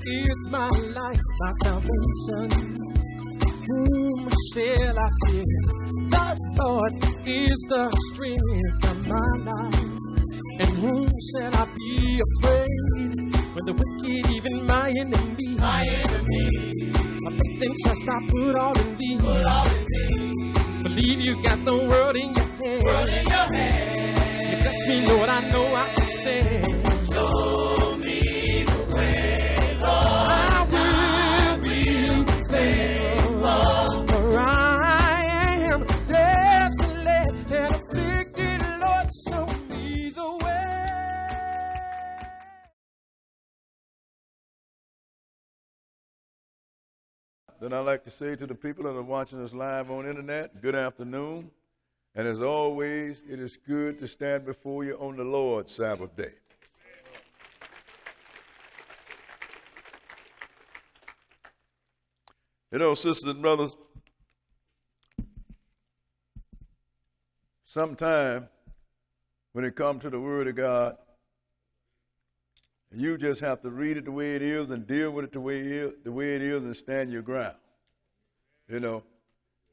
is my light, my salvation. Whom shall I fear? The Lord is the strength of my life. And whom shall I be afraid? When the wicked, even my enemy, nothing trust I put all in thee. Believe you got the world in your hand. You bless me, Lord, I know I can stand. Show me the way, Lord. I will be faithful, for I am desolate and afflicted. Lord, show me the way. Then I'd like to say to the people that are watching us live on internet, good afternoon. And as always, it is good to stand before you on the Lord's Sabbath day. You know, sisters and brothers, sometime when it comes to the Word of God, you just have to read it the way it is and deal with it the way it is and stand your ground. You know,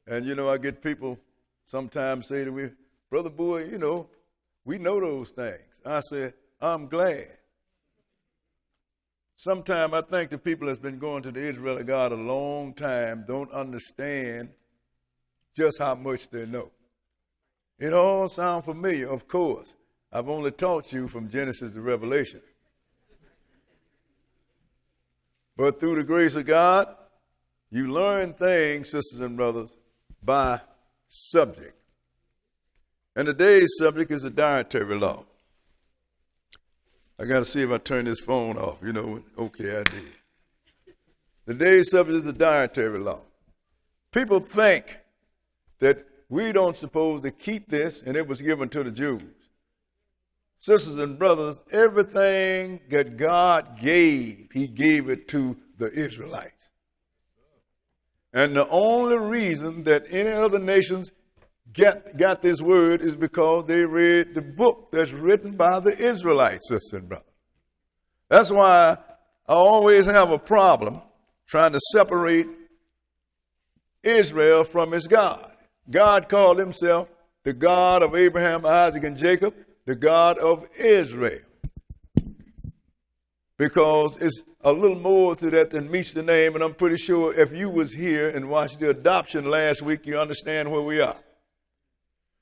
and you know, I get people sometimes say to me, Brother Boy, you know, we know those things. I say, I'm glad. Sometimes I think the people that's been going to the Israel of God a long time don't understand just how much they know. It all sounds familiar, of course. I've only taught you from Genesis to Revelation. But through the grace of God, you learn things, sisters and brothers, by subject. And today's subject is the dietary law. I got to see if I turn this phone off. You know, okay, I did. Today's subject is the dietary law. People think that we don't supposed to keep this, and it was given to the Jews. Sisters and brothers, everything that God gave, he gave it to the Israelites. And the only reason that any other nations got this word is because they read the book that's written by the Israelites, sisters and brothers. That's why I always have a problem trying to separate Israel from his God. God called himself the God of Abraham, Isaac, and Jacob, the God of Israel. Because it's a little more to that than meets the name, and I'm pretty sure if you was here and watched the adoption last week, you understand where we are.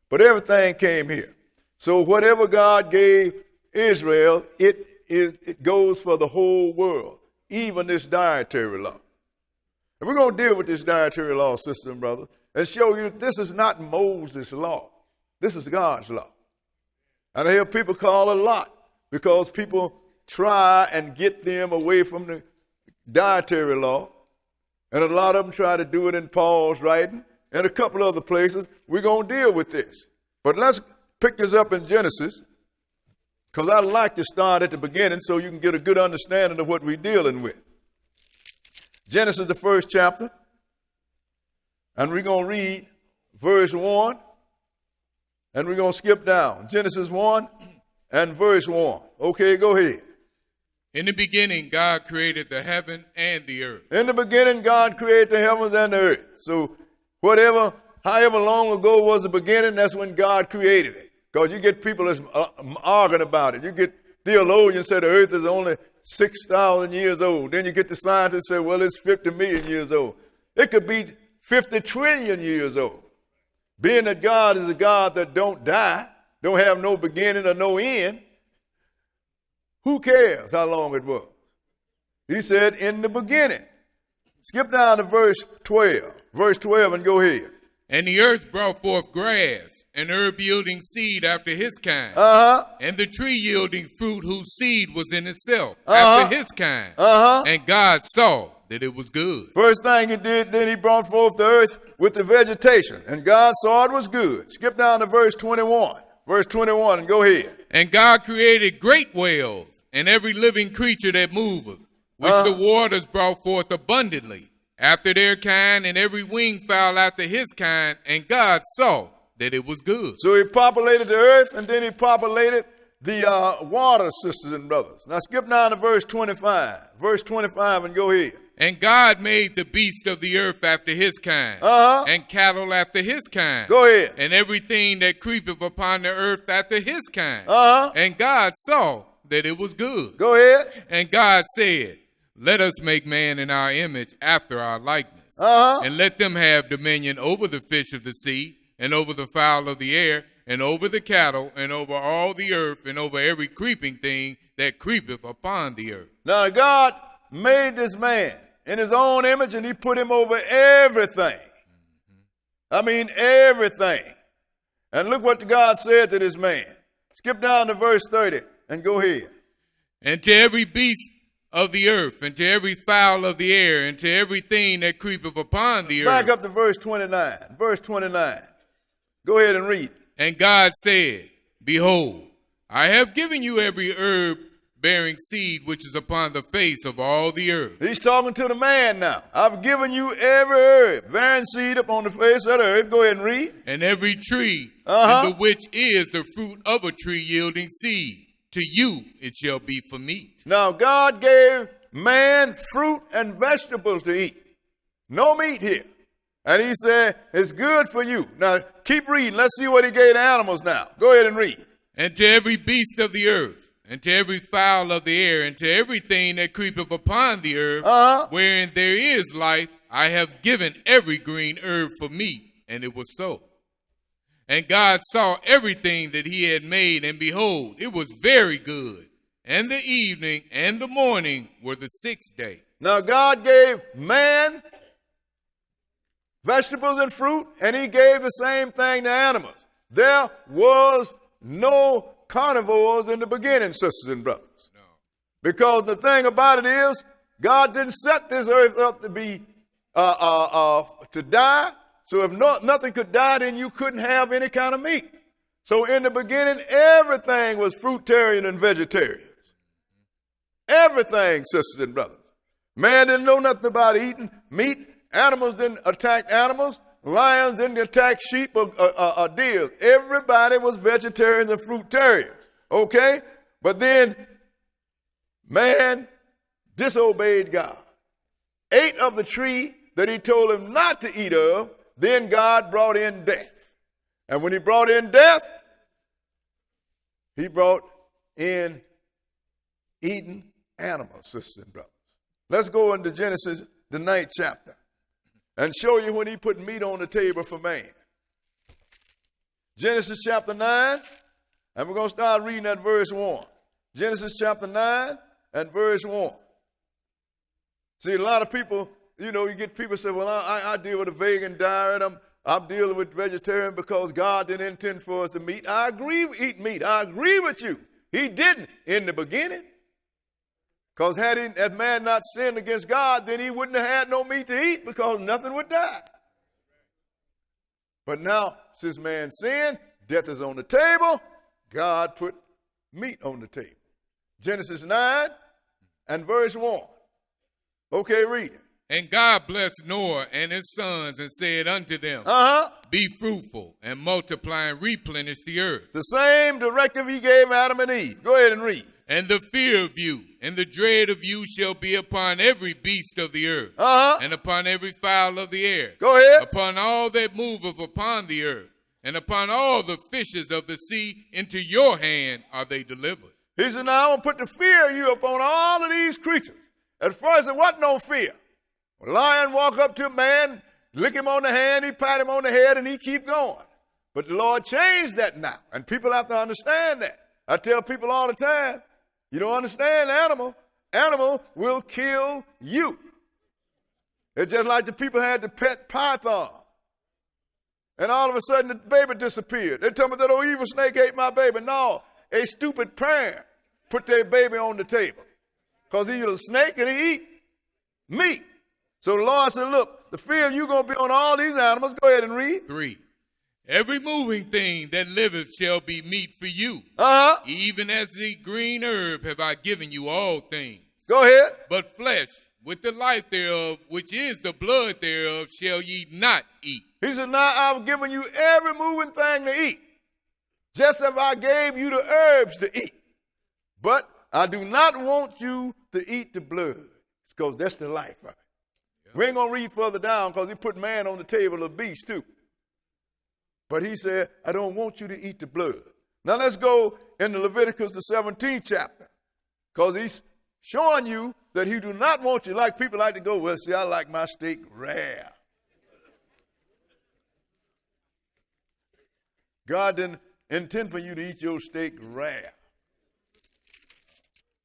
But everything came here. So whatever God gave Israel, it goes for the whole world, even this dietary law. And we're going to deal with this dietary law, sisters and brothers, and show you that this is not Moses' law. This is God's law. And I hear people call it a lot because people try and get them away from the dietary law. And a lot of them try to do it in Paul's writing and a couple other places. We're going to deal with this. But let's pick this up in Genesis, because I'd like to start at the beginning so you can get a good understanding of what we're dealing with. Genesis, the first chapter, and we're going to read verse 1, and we're going to skip down. Genesis 1 and verse 1. Okay, go ahead. In the beginning, God created the heaven and the earth. In the beginning, God created the heavens and the earth. So however long ago was the beginning, that's when God created it. Because you get people that's arguing about it. You get theologians say the earth is only 6,000 years old. Then you get the scientists say, well, it's 50 million years old. It could be 50 trillion years old. Being that God is a God that don't die, don't have no beginning or no end, who cares how long it was? He said, in the beginning. Skip down to verse 12. Verse 12 and go ahead. And the earth brought forth grass, and herb yielding seed after his kind. And the tree yielding fruit whose seed was in itself after his kind. And God saw that it was good. First thing he did, then he brought forth the earth with the vegetation. And God saw it was good. Skip down to verse 21. Verse 21 and go ahead. And God created great whales and every living creature that moveth, which the waters brought forth abundantly after their kind, and every winged fowl after his kind, and God saw that it was good. So he populated the earth, and then he populated the water, sisters and brothers. Now skip down to verse 25. Verse 25 and go ahead. And God made the beasts of the earth after his kind, and cattle after his kind. Go ahead. And everything that creepeth upon the earth after his kind. And God saw that it was good. Go ahead. And God said, let us make man in our image after our likeness. And let them have dominion over the fish of the sea, and over the fowl of the air, and over the cattle, and over all the earth, and over every creeping thing that creepeth upon the earth. Now God made this man in his own image, and he put him over everything. I mean, everything. And look what God said to this man. Skip down to verse 30 and go ahead. And to every beast of the earth, and to every fowl of the air, and to everything that creepeth upon the earth. Back up to verse 29. Verse 29. Go ahead and read. And God said, behold, I have given you every herb bearing seed which is upon the face of all the earth. He's talking to the man now. I've given you every herb bearing seed upon the face of the earth. Go ahead and read. And every tree, in the which is the fruit of a tree yielding seed. To you it shall be for meat. Now God gave man fruit and vegetables to eat. No meat here. And he said, it's good for you. Now keep reading. Let's see what he gave the animals now. Go ahead and read. And to every beast of the earth, and to every fowl of the air, and to everything that creepeth upon the earth, wherein there is life, I have given every green herb for meat. And it was so. And God saw everything that he had made, and behold, it was very good. And the evening and the morning were the sixth day. Now God gave man vegetables and fruit, and he gave the same thing to animals. There was no carnivores in the beginning, sisters and brothers. No. Because the thing about it is, God didn't set this earth up to be to die. So if nothing could die, then you couldn't have any kind of meat. So in the beginning, everything was fruitarian and vegetarian. Everything, sisters and brothers. Man didn't know nothing about eating meat. Animals didn't attack animals. Lions didn't attack sheep or deer. Everybody was vegetarians and fruitarians. Okay? But then man disobeyed God. Ate of the tree that he told him not to eat of. Then God brought in death. And when he brought in death, he brought in eating animals, sisters and brothers. Let's go into Genesis, the 9th chapter, and show you when he put meat on the table for man. Genesis chapter 9, and we're going to start reading at verse 1. Genesis chapter 9 and verse 1. See, a lot of people, you get people say, well, I deal with a vegan diet. I'm dealing with vegetarian because God didn't intend for us to eat. I agree with eat meat. I agree with you. He didn't in the beginning. Because had man not sinned against God, then he wouldn't have had no meat to eat because nothing would die. But now, since man sinned, death is on the table. God put meat on the table. Genesis 9 and verse 1. Okay, read it. And God blessed Noah and his sons and said unto them, be fruitful and multiply and replenish the earth. The same directive he gave Adam and Eve. Go ahead and read. And the fear of you and the dread of you shall be upon every beast of the earth, and upon every fowl of the air. Go ahead. Upon all that moveth upon the earth, and upon all the fishes of the sea. Into your hand are they delivered. He said, now I'm going to put the fear of you upon all of these creatures. At first, there wasn't no fear. A lion walk up to a man, lick him on the hand, he pat him on the head, and he keep going. But the Lord changed that now, and people have to understand that. I tell people all the time, you don't understand animal will kill you. It's just like the people had the pet python. And all of a sudden the baby disappeared. They tell me that old evil snake ate my baby. No, a stupid parent put their baby on the table. Because he was a snake and he eat meat. So the Lord said, look, the fear of you going to be on all these animals. Go ahead and read. 3. Every moving thing that liveth shall be meat for you. Even as the green herb have I given you all things. Go ahead. But flesh with the life thereof, which is the blood thereof, shall ye not eat. He said, now I've given you every moving thing to eat. Just as I gave you the herbs to eat. But I do not want you to eat the blood, because that's the life of it. Yep. We ain't going to read further down because he put man on the table of beast too. But he said, I don't want you to eat the blood. Now let's go into Leviticus, the 17th chapter, because he's showing you that he do not want you, like people like to go, well, see, I like my steak rare. God didn't intend for you to eat your steak rare.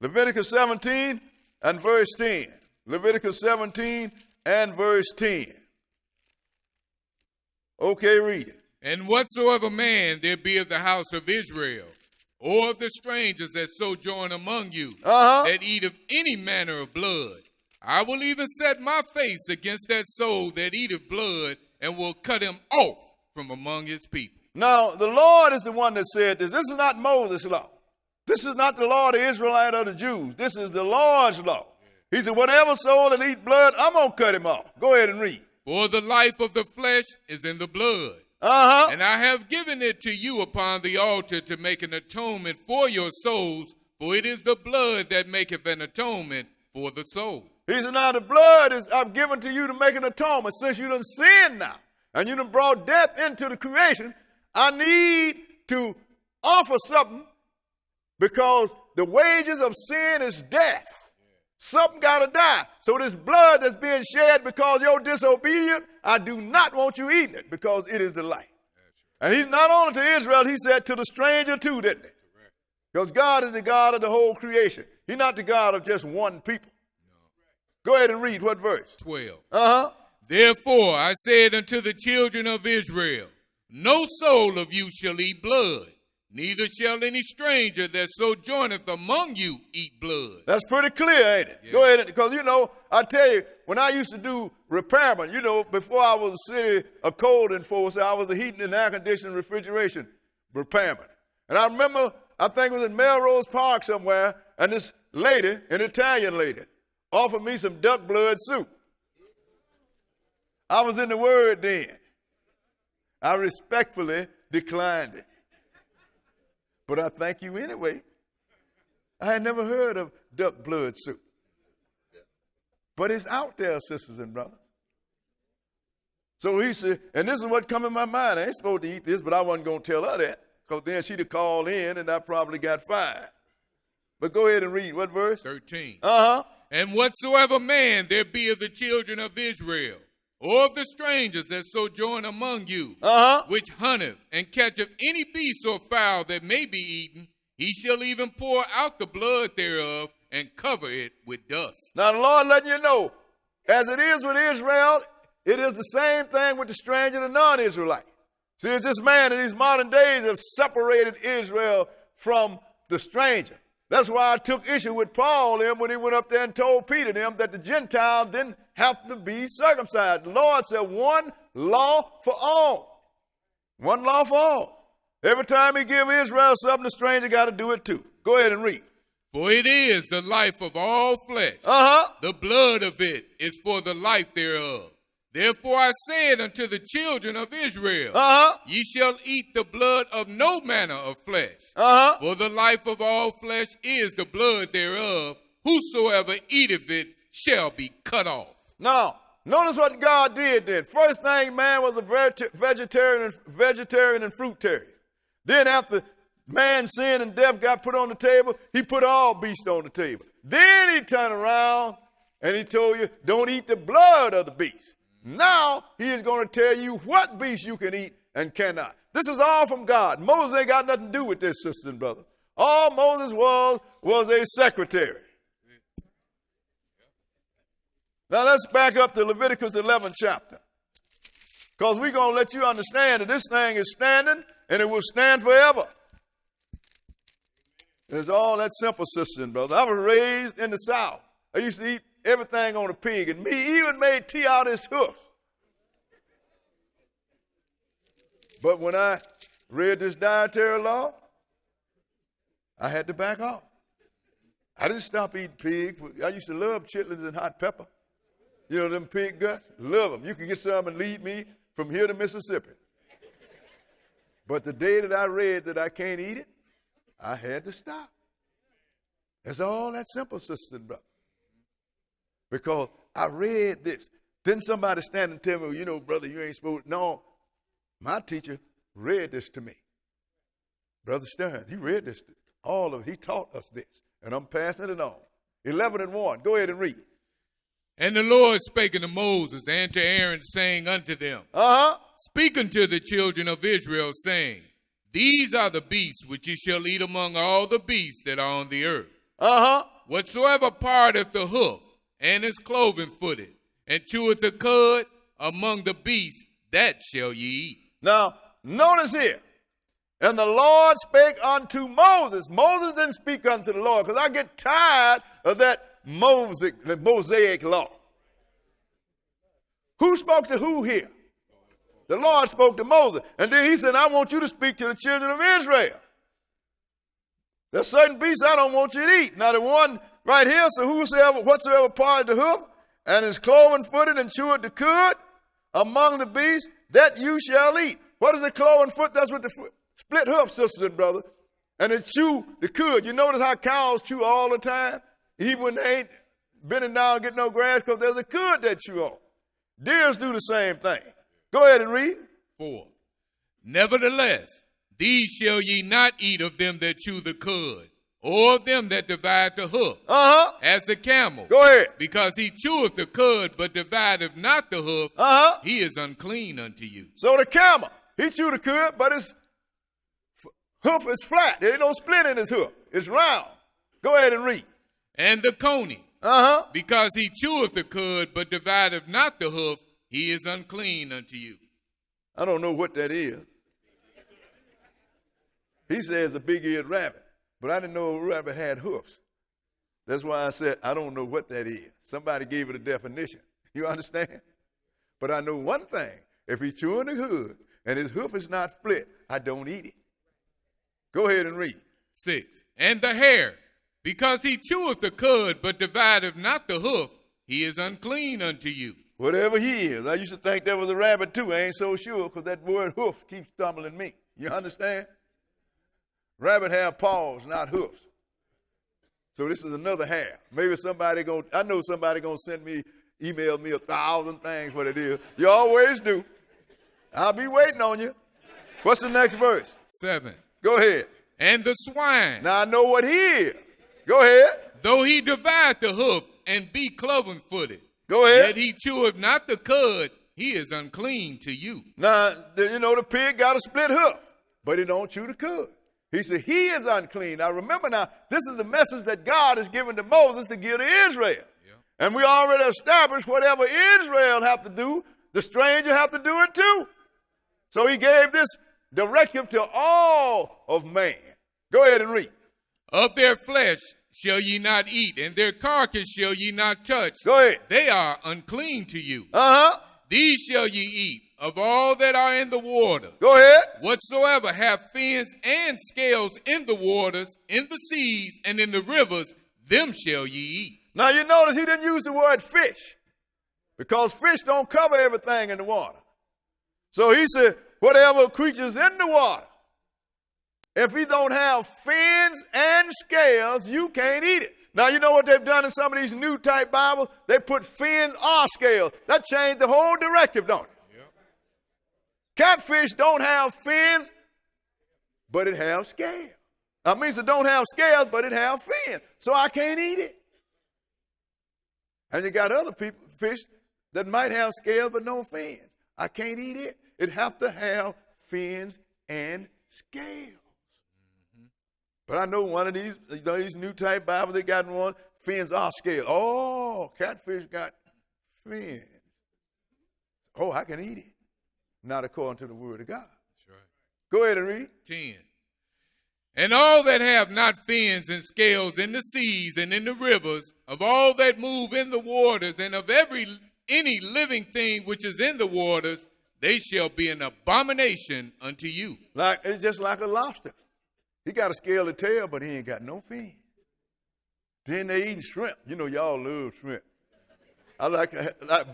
Leviticus 17 and verse 10. Leviticus 17 and verse 10. Okay, read it. And whatsoever man there be of the house of Israel, or of the strangers that sojourn among you, that eat of any manner of blood, I will even set my face against that soul that eateth blood, and will cut him off from among his people. Now, the Lord is the one that said this. This is not Moses' law. This is not the law of the Israelite or the Jews. This is the Lord's law. He said, whatever soul that eat blood, I'm going to cut him off. Go ahead and read. For the life of the flesh is in the blood. And I have given it to you upon the altar to make an atonement for your souls, for it is the blood that maketh an atonement for the soul. He said, now the blood is I've given to you to make an atonement. Since you done sinned now, and you done brought death into the creation, I need to offer something, because the wages of sin is death. Something got to die. So this blood that's being shed because you're disobedient, I do not want you eating it, because it is the life. And he's not only to Israel, he said to the stranger too, didn't he? Because God is the God of the whole creation. He's not the God of just one people. Go ahead and read what verse? 12. Therefore I said unto the children of Israel, no soul of you shall eat blood, neither shall any stranger that sojourneth among you eat blood. That's pretty clear, ain't it? Yeah. Go ahead, because, I tell you, when I used to do repairment, before I was a city of code enforcer, I was a heating and air conditioning refrigeration repairman. And I remember, I think it was in Melrose Park somewhere, and this lady, an Italian lady, offered me some duck blood soup. I was in the Word then. I respectfully declined it. But I thank you anyway. I had never heard of duck blood soup. But it's out there, sisters and brothers. So he said, and this is what come in my mind. I ain't supposed to eat this, but I wasn't going to tell her that, because then she'd have called in and I probably got fired. But go ahead and read. What verse? 13. And whatsoever man there be of the children of Israel, or of the strangers that sojourn among you, which hunteth and catcheth any beast or fowl that may be eaten, he shall even pour out the blood thereof and cover it with dust. Now the Lord letting you know, as it is with Israel, it is the same thing with the stranger and the non-Israelite. See, it's this man in these modern days have separated Israel from the stranger. That's why I took issue with Paul when he went up there and told Peter them that the Gentiles didn't have to be circumcised. The Lord said one law for all. One law for all. Every time he give Israel something, the stranger got to do it too. Go ahead and read. For it is the life of all flesh. The blood of it is for the life thereof. Therefore I said unto the children of Israel, ye shall eat the blood of no manner of flesh. For the life of all flesh is the blood thereof. Whosoever eateth it shall be cut off. Now, notice what God did then. First thing, man was a vegetarian and fruitarian. Then after man's sin and death got put on the table, he put all beasts on the table. Then he turned around and he told you, don't eat the blood of the beast. Now he is going to tell you what beast you can eat and cannot. This is all from God. Moses ain't got nothing to do with this, sisters and brothers. All Moses was a secretary. Now let's back up to Leviticus 11th chapter, because we're going to let you understand that this thing is standing and it will stand forever. It's all that simple, sisters and brothers. I was raised in the South. I used to eat everything on a pig, and me even made tea out of his hoofs. But when I read this dietary law, I had to back off. I didn't stop eating pig. I used to love chitlins and hot pepper. You know them pig guts? Love them. You can get some and lead me from here to Mississippi. But the day that I read that I can't eat it, I had to stop. It's all that simple, sisters and brothers. Because I read this. Then somebody stand and tell me, well, you know, brother, you ain't supposed to. No, my teacher read this to me. Brother Stern, he read this. He taught us this. And I'm passing it on. 11:1. Go ahead and read. And the Lord spake unto Moses and to Aaron, saying unto them, Speak unto the children of Israel, saying, These are the beasts which ye shall eat among all the beasts that are on the earth. Whatsoever parteth the hoof, and is cloven-footed, and cheweth the cud among the beasts, that shall ye eat. Now, notice here. And the Lord spake unto Moses. Moses didn't speak unto the Lord, because I get tired of that Mosaic law. Who spoke to who here? The Lord spoke to Moses. And then he said, I want you to speak to the children of Israel. There's certain beasts I don't want you to eat. Now the one right here, so whatsoever part of the hoof, and is cloven-footed and cheweth the cud among the beasts, that you shall eat. What is a cloven foot? That's what the split hoof, sisters and brothers. And it chew the cud. You notice how cows chew all the time? Even when they ain't bending down and getting no grass, because there's a cud that chew on. Deers do the same thing. Go ahead and read. 4. Nevertheless, these shall ye not eat of them that chew the cud, or of them that divide the hoof, as the camel. Go ahead. Because he cheweth the cud, but divideth not the hoof, he is unclean unto you. So the camel, he chew the cud, but his hoof is flat. There ain't no split in his hoof. It's round. Go ahead and read. And the coney, because he cheweth the cud, but divideth not the hoof, he is unclean unto you. I don't know what that is. He says a big-eared rabbit, but I didn't know a rabbit had hoofs. That's why I said I don't know what that is. Somebody gave it a definition. You understand? But I know one thing. If he's chewing the cud and his hoof is not split, I don't eat it. Go ahead and read. 6. And the hare, because he cheweth the cud, but divideth not the hoof, he is unclean unto you. Whatever he is. I used to think that was a rabbit too. I ain't so sure, because that word hoof keeps stumbling me. You understand? Rabbit have paws, not hoofs. So this is another hare. Maybe I know somebody gonna email me 1,000 things what it is. You always do. I'll be waiting on you. What's the next verse? 7. Go ahead. And the swine. Now I know what he is. Go ahead. Though he divide the hoof and be cloven-footed. Go ahead. Yet he cheweth not the cud, he is unclean to you. Now, the pig got a split hoof, but he don't chew the cud. He said he is unclean. Now remember this is the message that God has given to Moses to give to Israel. Yeah. And we already established whatever Israel have to do, the stranger have to do it too. So he gave this directive to all of man. Go ahead and read. Of their flesh shall ye not eat, and their carcass shall ye not touch. Go ahead. They are unclean to you. These shall ye eat of all that are in the water. Go ahead. Whatsoever have fins and scales in the waters, in the seas, and in the rivers, them shall ye eat. Now you notice he didn't use the word fish, because fish don't cover everything in the water. So he said, whatever creatures in the water, if he don't have fins and scales, you can't eat it. Now, you know what they've done in some of these new type Bibles? They put fins or scales. That changed the whole directive, don't it? Yep. Catfish don't have fins, but it has scales. That means it don't have scales, but it has fins. So I can't eat it. And you got other fish that might have scales, but no fins. I can't eat it. It has to have fins and scales. But I know one of these new type Bibles, they got one, fins are scales. Oh, catfish got fins. Oh, I can eat it. Not according to the word of God. That's right. Go ahead and read. 10. And all that have not fins and scales in the seas and in the rivers, of all that move in the waters, and of any living thing which is in the waters, they shall be an abomination unto you. It's just like a lobster. He got a scaled tail, but he ain't got no fins. Then they eating shrimp. You know, y'all love shrimp. I like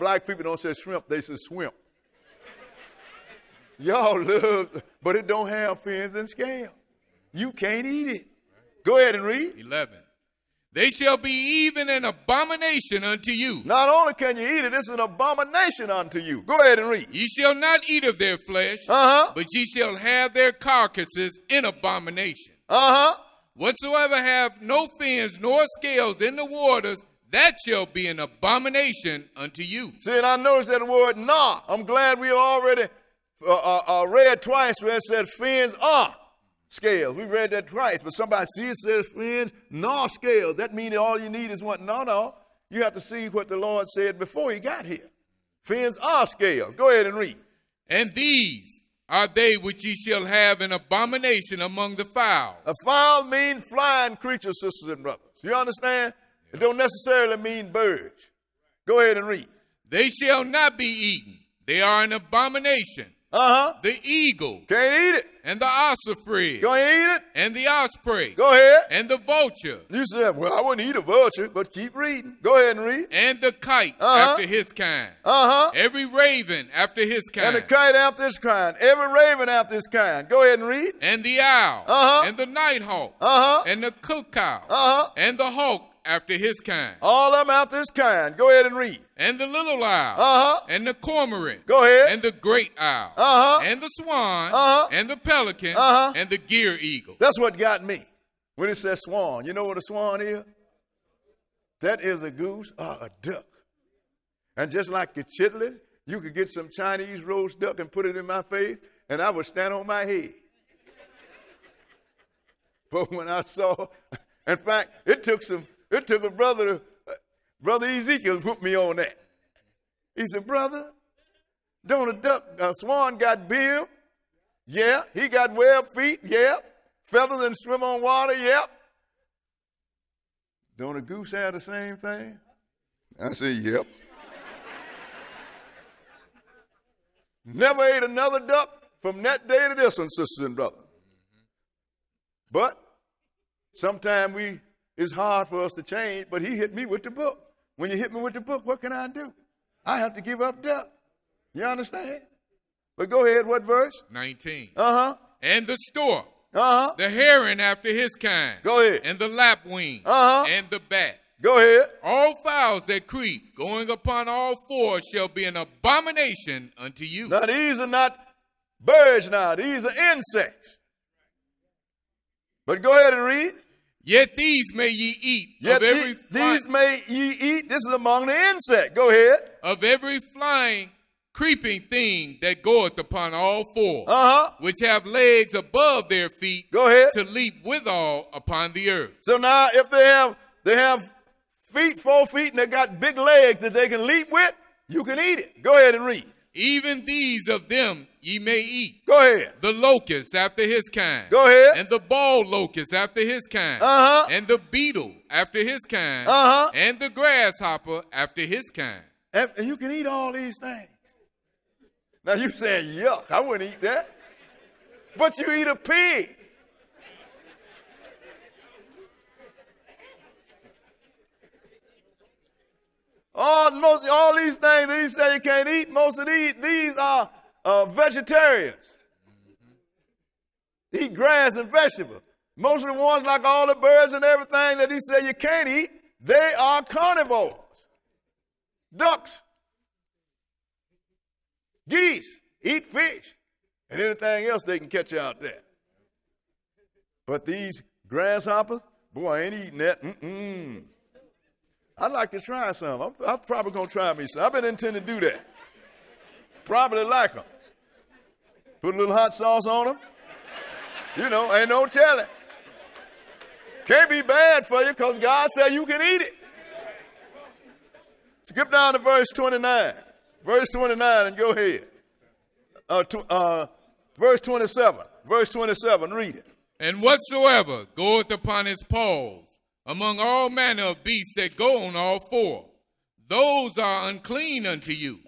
black people don't say shrimp, they say swimp. Y'all love, but it don't have fins and scales. You can't eat it. Go ahead and read. 11. They shall be even an abomination unto you. Not only can you eat it, it's an abomination unto you. Go ahead and read. Ye shall not eat of their flesh, but ye shall have their carcasses in abomination. Whatsoever have no fins nor scales in the waters, that shall be an abomination unto you. See, and I noticed that word nah. I'm glad we already read twice where it said fins are scales. We read that twice, but somebody see it says fins, nor scales. That means all you need is one. No. You have to see what the Lord said before he got here. Fins are scales. Go ahead and read. And these are they which ye shall have an abomination among the fowls. A fowl means flying creatures, sisters and brothers. You understand? It don't necessarily mean birds. Go ahead and read. They shall not be eaten. They are an abomination. The eagle. Can't eat it. And the ossifrage. Go ahead and eat it. And the osprey. Go ahead. And the vulture. You said, well, I wouldn't eat a vulture, but keep reading. Go ahead and read. And the kite after his kind. Every raven after his kind. And the kite after his kind. Every raven after his kind. Go ahead and read. And the owl. And the nighthawk. And the cuckoo. And the hawk after his kind. All of them after his kind. Go ahead and read. And the little owl. And the cormorant. Go ahead. And the great owl. And the swan. And the pelican. And the gear eagle. That's what got me when it says swan. You know what a swan is? That is a goose or a duck. And just like your chitlins, you could get some Chinese roast duck and put it in my face, and I would stand on my head. But when I saw, in fact, it took a brother Ezekiel to put me on that. He said, brother, don't a swan got bill? Yeah. He got webbed feet? Yeah. Feathers and swim on water? Yeah. Don't a goose have the same thing? I said, yep. Never ate another duck from that day to this one, sisters and brothers. But sometimes it's hard for us to change, but he hit me with the book. When you hit me with the book, what can I do? I have to give up duck. You understand? But go ahead, what verse? 19. And the stork. The heron after his kind. Go ahead. And the lapwing. And the bat. Go ahead. All fowls that creep, going upon all fours, shall be an abomination unto you. Now, these are not birds now. These are insects. But go ahead and read. Yet these may ye eat of every these may ye eat. This is among the insect. Go ahead. Of every flying, creeping thing that goeth upon all four, which have legs above their feet. Go ahead. To leap withal upon the earth. So now if they have feet, 4 feet, and they got big legs that they can leap with, you can eat it. Go ahead and read. Even these of them ye may eat. Go ahead. The locust after his kind. Go ahead. And the bald locust after his kind. And the beetle after his kind. And the grasshopper after his kind. And you can eat all these things. Now you saying, yuck, I wouldn't eat that. But you eat a pig. All these things that he said you can't eat, most of these are vegetarians. Eat grass and vegetables. Most of the ones, like all the birds and everything that he said you can't eat, they are carnivores. Ducks, geese, eat fish, and anything else they can catch out there. But these grasshoppers, boy, I ain't eating that. I'd like to try some. I'm probably going to try me some. I've been intending to do that. Probably like them. Put a little hot sauce on them. You know, ain't no telling. Can't be bad for you because God said you can eat it. Skip down to verse 29. Verse 29 and go ahead. Verse 27. Verse 27, read it. And whatsoever goeth upon his paws, among all manner of beasts that go on all four, those are unclean unto you.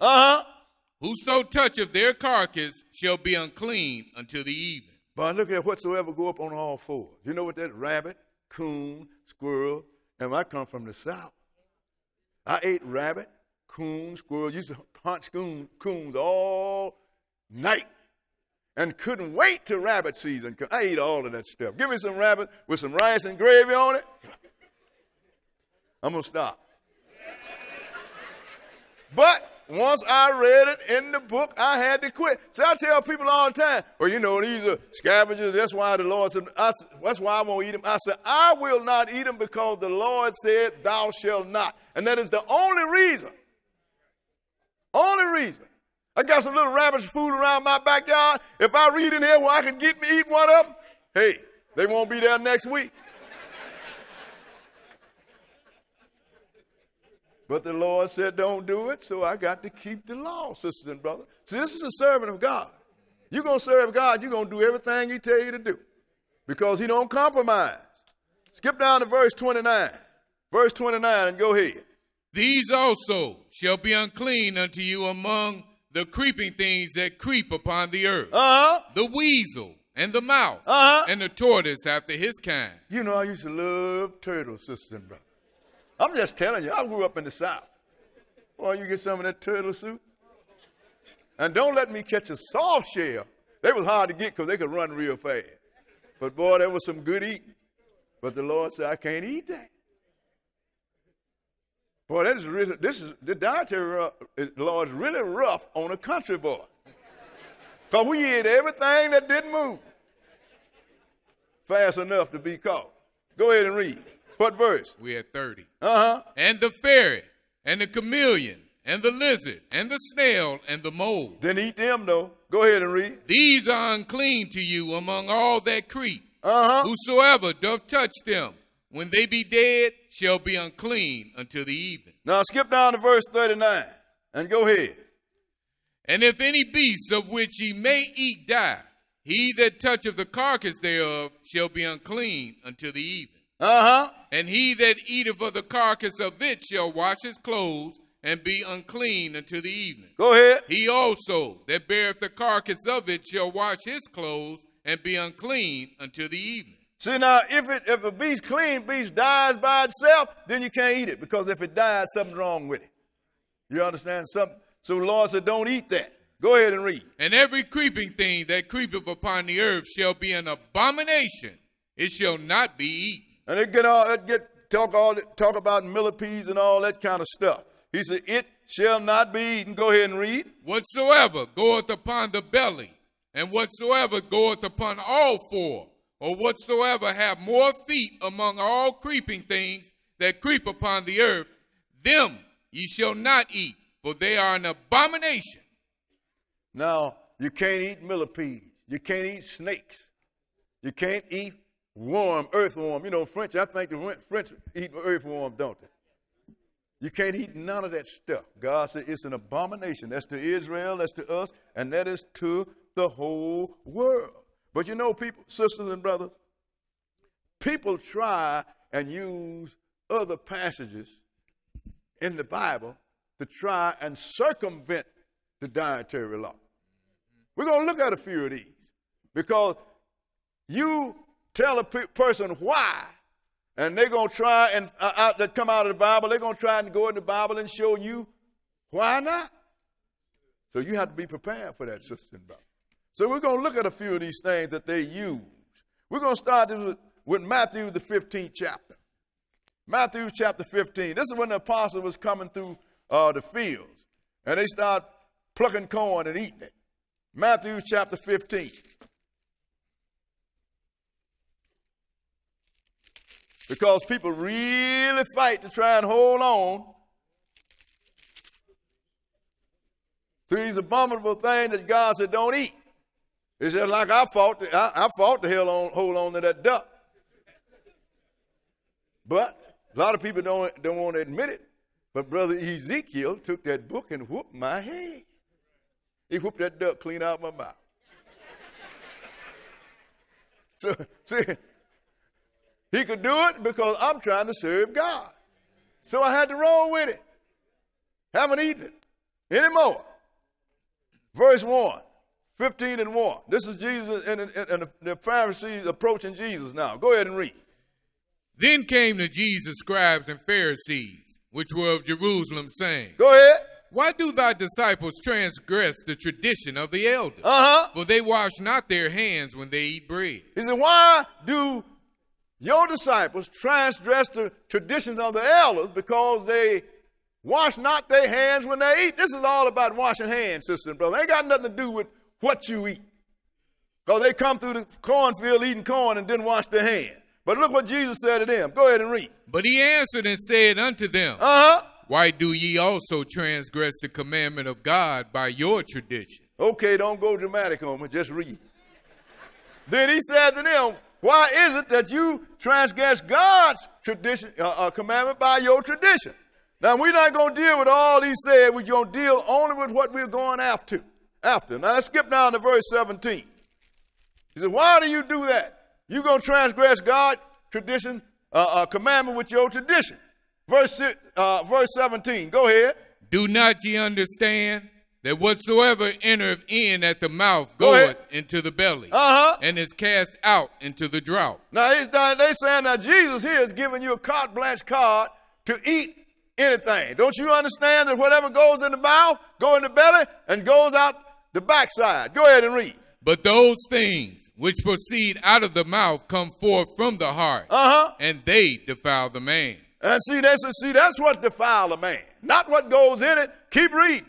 Whoso toucheth their carcass shall be unclean until the evening. But look at whatsoever go up on all four. You know what that rabbit, coon, squirrel, and I come from the South. I ate rabbit, coon, squirrel, used to hunt coons all night and couldn't wait till rabbit season. I ate all of that stuff. Give me some rabbit with some rice and gravy on it. I'm going to stop. But once I read it in the book, I had to quit. So I tell people all the time, well, you know, these are scavengers. That's why the Lord said, that's why I won't eat them. I said, I will not eat them because the Lord said, thou shalt not. And that is the only reason. Only reason. I got some little rabbits food around my backyard. If I read in here where I can get me eat one of them, hey, they won't be there next week. But the Lord said, don't do it, so I got to keep the law, sisters and brothers. See, this is a servant of God. You're going to serve God, you're going to do everything he tell you to do because he don't compromise. Skip down to verse 29. Verse 29 and go ahead. These also shall be unclean unto you among the creeping things that creep upon the earth. The weasel and the mouse and the tortoise after his kind. You know, I used to love turtles, sisters and brothers. I'm just telling you, I grew up in the South. Boy, you get some of that turtle soup. And don't let me catch a soft shell. They was hard to get because they could run real fast. But boy, there was some good eating. But the Lord said, I can't eat that. Boy, the dietary law is really rough on a country boy. Because we ate everything that didn't move fast enough to be caught. Go ahead and read. What verse? We at 30. And the ferret, and the chameleon, and the lizard, and the snail, and the mole. Then eat them, though. Go ahead and read. These are unclean to you among all that creep. Whosoever doth touch them, when they be dead, shall be unclean until the evening. Now skip down to verse 39, and go ahead. And if any beast of which ye may eat die, he that toucheth the carcass thereof shall be unclean until the evening. And he that eateth of the carcass of it shall wash his clothes and be unclean until the evening. Go ahead. He also that beareth the carcass of it shall wash his clothes and be unclean until the evening. See now, if a beast dies by itself, then you can't eat it because if it dies, something's wrong with it. You understand? So the Lord said, don't eat that. Go ahead and read. And every creeping thing that creepeth upon the earth shall be an abomination. It shall not be eaten. And they talk about millipedes and all that kind of stuff. He said, it shall not be eaten. Go ahead and read. Whatsoever goeth upon the belly, and whatsoever goeth upon all four, or whatsoever have more feet among all creeping things that creep upon the earth, them ye shall not eat, for they are an abomination. Now, you can't eat millipedes. You can't eat snakes. You can't eat earthworm. You know, French, I think the French eat earthworm, don't they? You can't eat none of that stuff. God said it's an abomination. That's to Israel, that's to us, and that is to the whole world. But you know, people, sisters and brothers, people try and use other passages in the Bible to try and circumvent the dietary law. We're going to look at a few of these because you tell a person why, and they're going to try and come out of the Bible. They're going to try and go in the Bible and show you why not. So you have to be prepared for that, sister and brother. So we're going to look at a few of these things that they use. We're going to start with Matthew, the 15th chapter. Matthew chapter 15. This is when the apostle was coming through the fields, and they start plucking corn and eating it. Matthew chapter 15. Because people really fight to try and hold on to these abominable things that God said don't eat. It's just like I fought to hold on to that duck. But a lot of people don't want to admit it. But Brother Ezekiel took that book and whooped my head. He whooped that duck clean out my mouth. So, see, he could do it because I'm trying to serve God. So I had to roll with it. Haven't eaten it anymore. Verse 1, 15 and 1. This is Jesus and the Pharisees approaching Jesus now. Go ahead and read. Then came to Jesus scribes and Pharisees, which were of Jerusalem, saying, Go ahead. Why do thy disciples transgress the tradition of the elders? For they wash not their hands when they eat bread. He said, why do your disciples transgress the traditions of the elders because they wash not their hands when they eat. This is all about washing hands, sister and brother. It ain't got nothing to do with what you eat. Because they come through the cornfield eating corn and didn't wash their hands. But look what Jesus said to them. Go ahead and read. But he answered and said unto them, why do ye also transgress the commandment of God by your tradition? Okay, don't go dramatic on me. Just read. Then he said to them, why is it that you transgress God's tradition, commandment by your tradition? Now, we're not going to deal with all he said. We're going to deal only with what we're going after. Now, let's skip down to verse 17. He said, why do you do that? You're going to transgress God's tradition, commandment with your tradition. Verse 17, go ahead. Do not ye understand that whatsoever entereth in at the mouth goeth into the belly, and is cast out into the drought? Now, they saying that Jesus here is giving you a carte blanche card to eat anything. Don't you understand that whatever goes in the mouth, goes in the belly, and goes out the backside? Go ahead and read. But those things which proceed out of the mouth come forth from the heart, and they defile the man. And see, that's what defile a man, not what goes in it. Keep reading.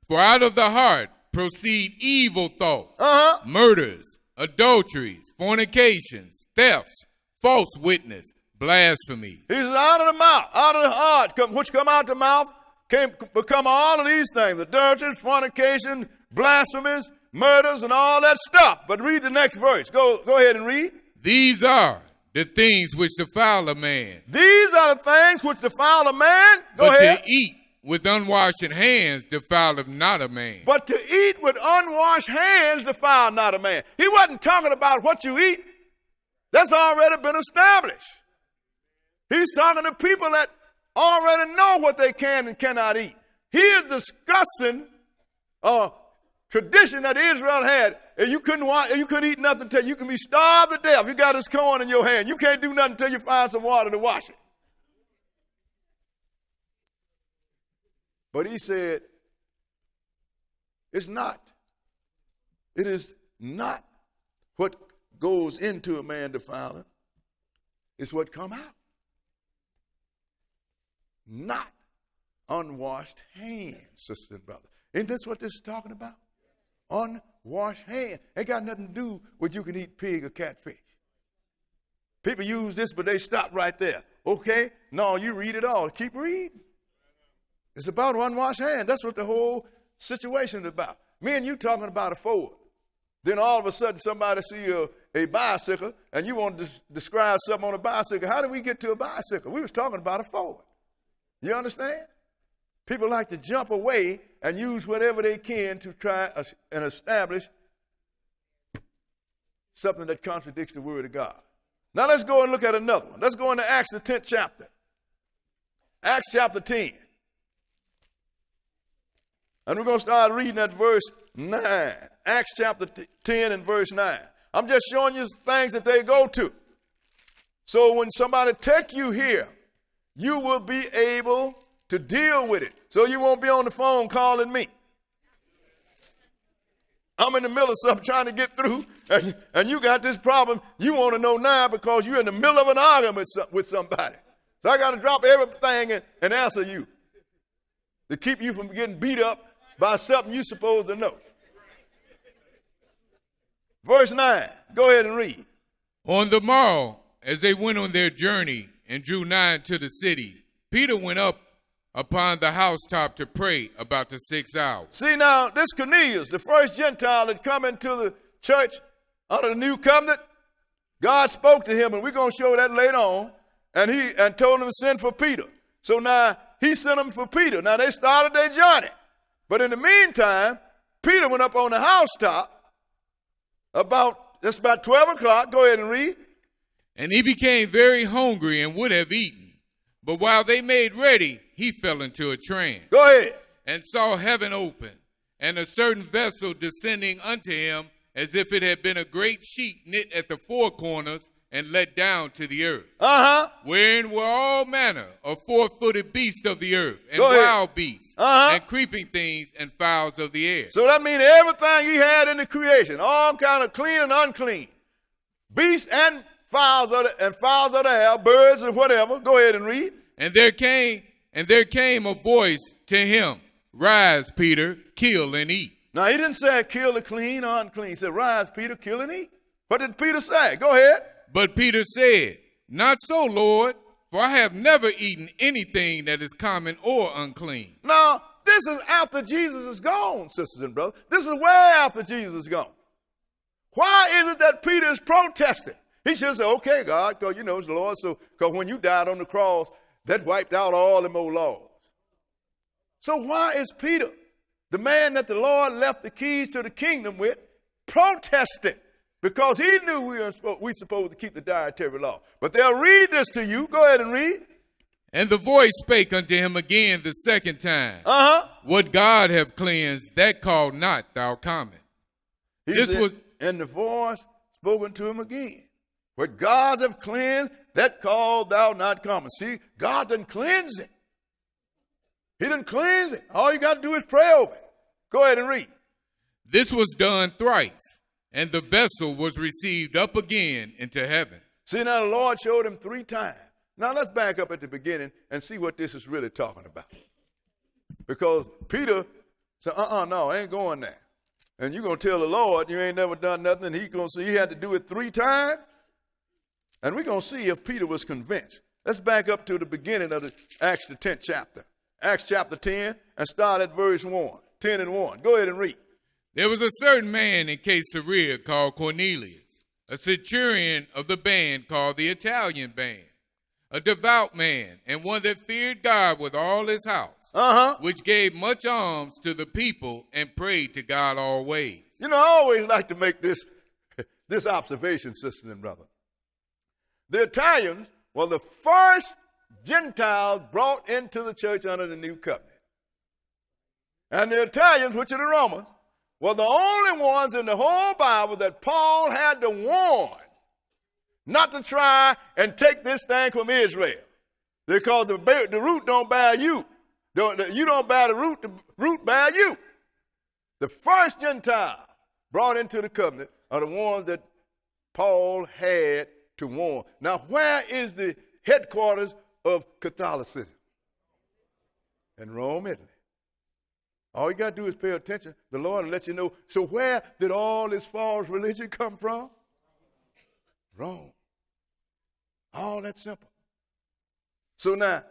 For out of the heart proceed evil thoughts, murders, adulteries, fornications, thefts, false witness, blasphemies. He says, out of the mouth, out of the heart, which come out the mouth, can become all of these things: adulteries, fornication, blasphemies, murders, and all that stuff. But read the next verse. Go ahead and read. These are the things which defile a man. These are the things which defile a man. Go ahead. But to eat with unwashed hands defileth not a man. But to eat with unwashed hands defile not a man. He wasn't talking about what you eat. That's already been established. He's talking to people that already know what they can and cannot eat. He is discussing tradition that Israel had. And you couldn't eat nothing until you can be starved to death. You got this corn in your hand. You can't do nothing until you find some water to wash it. But he said, it is not what goes into a man defiling. It's what come out. Not unwashed hands, sister and brother. Isn't this what this is talking about? Unwashed hands. Ain't got nothing to do with you can eat pig or catfish. People use this, but they stop right there. Okay? No, you read it all. Keep reading. It's about unwashed hands. That's what the whole situation is about. Me and you talking about a Ford. Then all of a sudden somebody see a bicycle and you want to describe something on a bicycle. How did we get to a bicycle? We was talking about a Ford. You understand? People like to jump away and use whatever they can to try and establish something that contradicts the word of God. Now let's go and look at another one. Let's go into Acts the 10th chapter. Acts chapter 10. And we're going to start reading at verse 9. Acts chapter 10 and verse 9. I'm just showing you things that they go to. So when somebody take you here, you will be able to deal with it. So you won't be on the phone calling me. I'm in the middle of something trying to get through, and you got this problem. You want to know now because you're in the middle of an argument with somebody. So I got to drop everything and answer you to keep you from getting beat up by something you're supposed to know. Verse 9. Go ahead and read. On the morrow, as they went on their journey and drew nigh to the city, Peter went up upon the housetop to pray about the 6th hour. See now, this Cornelius, the first Gentile that come into the church under the new covenant, God spoke to him, and we're going to show that later on, and told him to send for Peter. So now he sent him for Peter. Now they started their journey. But in the meantime, Peter went up on the housetop about 12 o'clock. Go ahead and read. And he became very hungry and would have eaten. But while they made ready, he fell into a trance. Go ahead. And saw heaven open, and a certain vessel descending unto him, as if it had been a great sheet knit at the four corners and let down to the earth. Wherein were all manner of four-footed beasts of the earth, and wild beasts, and creeping things, and fowls of the air. So that means everything he had in the creation, all kind of clean and unclean, beasts and fowls of the air, birds and whatever. Go ahead and read. And there came a voice to him, rise, Peter, kill and eat. Now, he didn't say kill the clean or unclean. He said, rise, Peter, kill and eat. What did Peter say? Go ahead. But Peter said, not so, Lord, for I have never eaten anything that is common or unclean. Now, this is after Jesus is gone, sisters and brothers. This is way after Jesus is gone. Why is it that Peter is protesting? He should say, okay, God, because you know it's the Lord. So, because when you died on the cross, that wiped out all them old laws. So why is Peter, the man that the Lord left the keys to the kingdom with, protesting? Because he knew we were supposed to keep the dietary law. But they'll read this to you. Go ahead and read. And the voice spake unto him again the second time. What God have cleansed, that call not thou common. And the voice spoken to him again. What God have cleansed, that call thou not common. See, God didn't cleanse it. He didn't cleanse it. All you got to do is pray over it. Go ahead and read. This was done thrice, and the vessel was received up again into heaven. See, now the Lord showed him 3 times. Now let's back up at the beginning and see what this is really talking about. Because Peter said, no, I ain't going there. And you're going to tell the Lord you ain't never done nothing, and he's going to see he had to do it 3 times. And we're going to see if Peter was convinced. Let's back up to the beginning of Acts, the 10th chapter. Acts chapter 10, and start at verse 1. 10 and 1. Go ahead and read. There was a certain man in Caesarea called Cornelius, a centurion of the band called the Italian band, a devout man, and one that feared God with all his house, which gave much alms to the people and prayed to God always. You know, I always like to make this observation, sisters and brothers. The Italians were the first Gentiles brought into the church under the new covenant. And the Italians, which are the Romans, were the only ones in the whole Bible that Paul had to warn not to try and take this thing from Israel. Because the root don't bear you. You don't bear the root bear you. The first Gentile brought into the covenant are the ones that Paul had to warn. Now, where is the headquarters of Catholicism? In Rome, Italy. All you got to do is pay attention. The Lord will let you know. So where did all this false religion come from? Rome. All that simple. So now,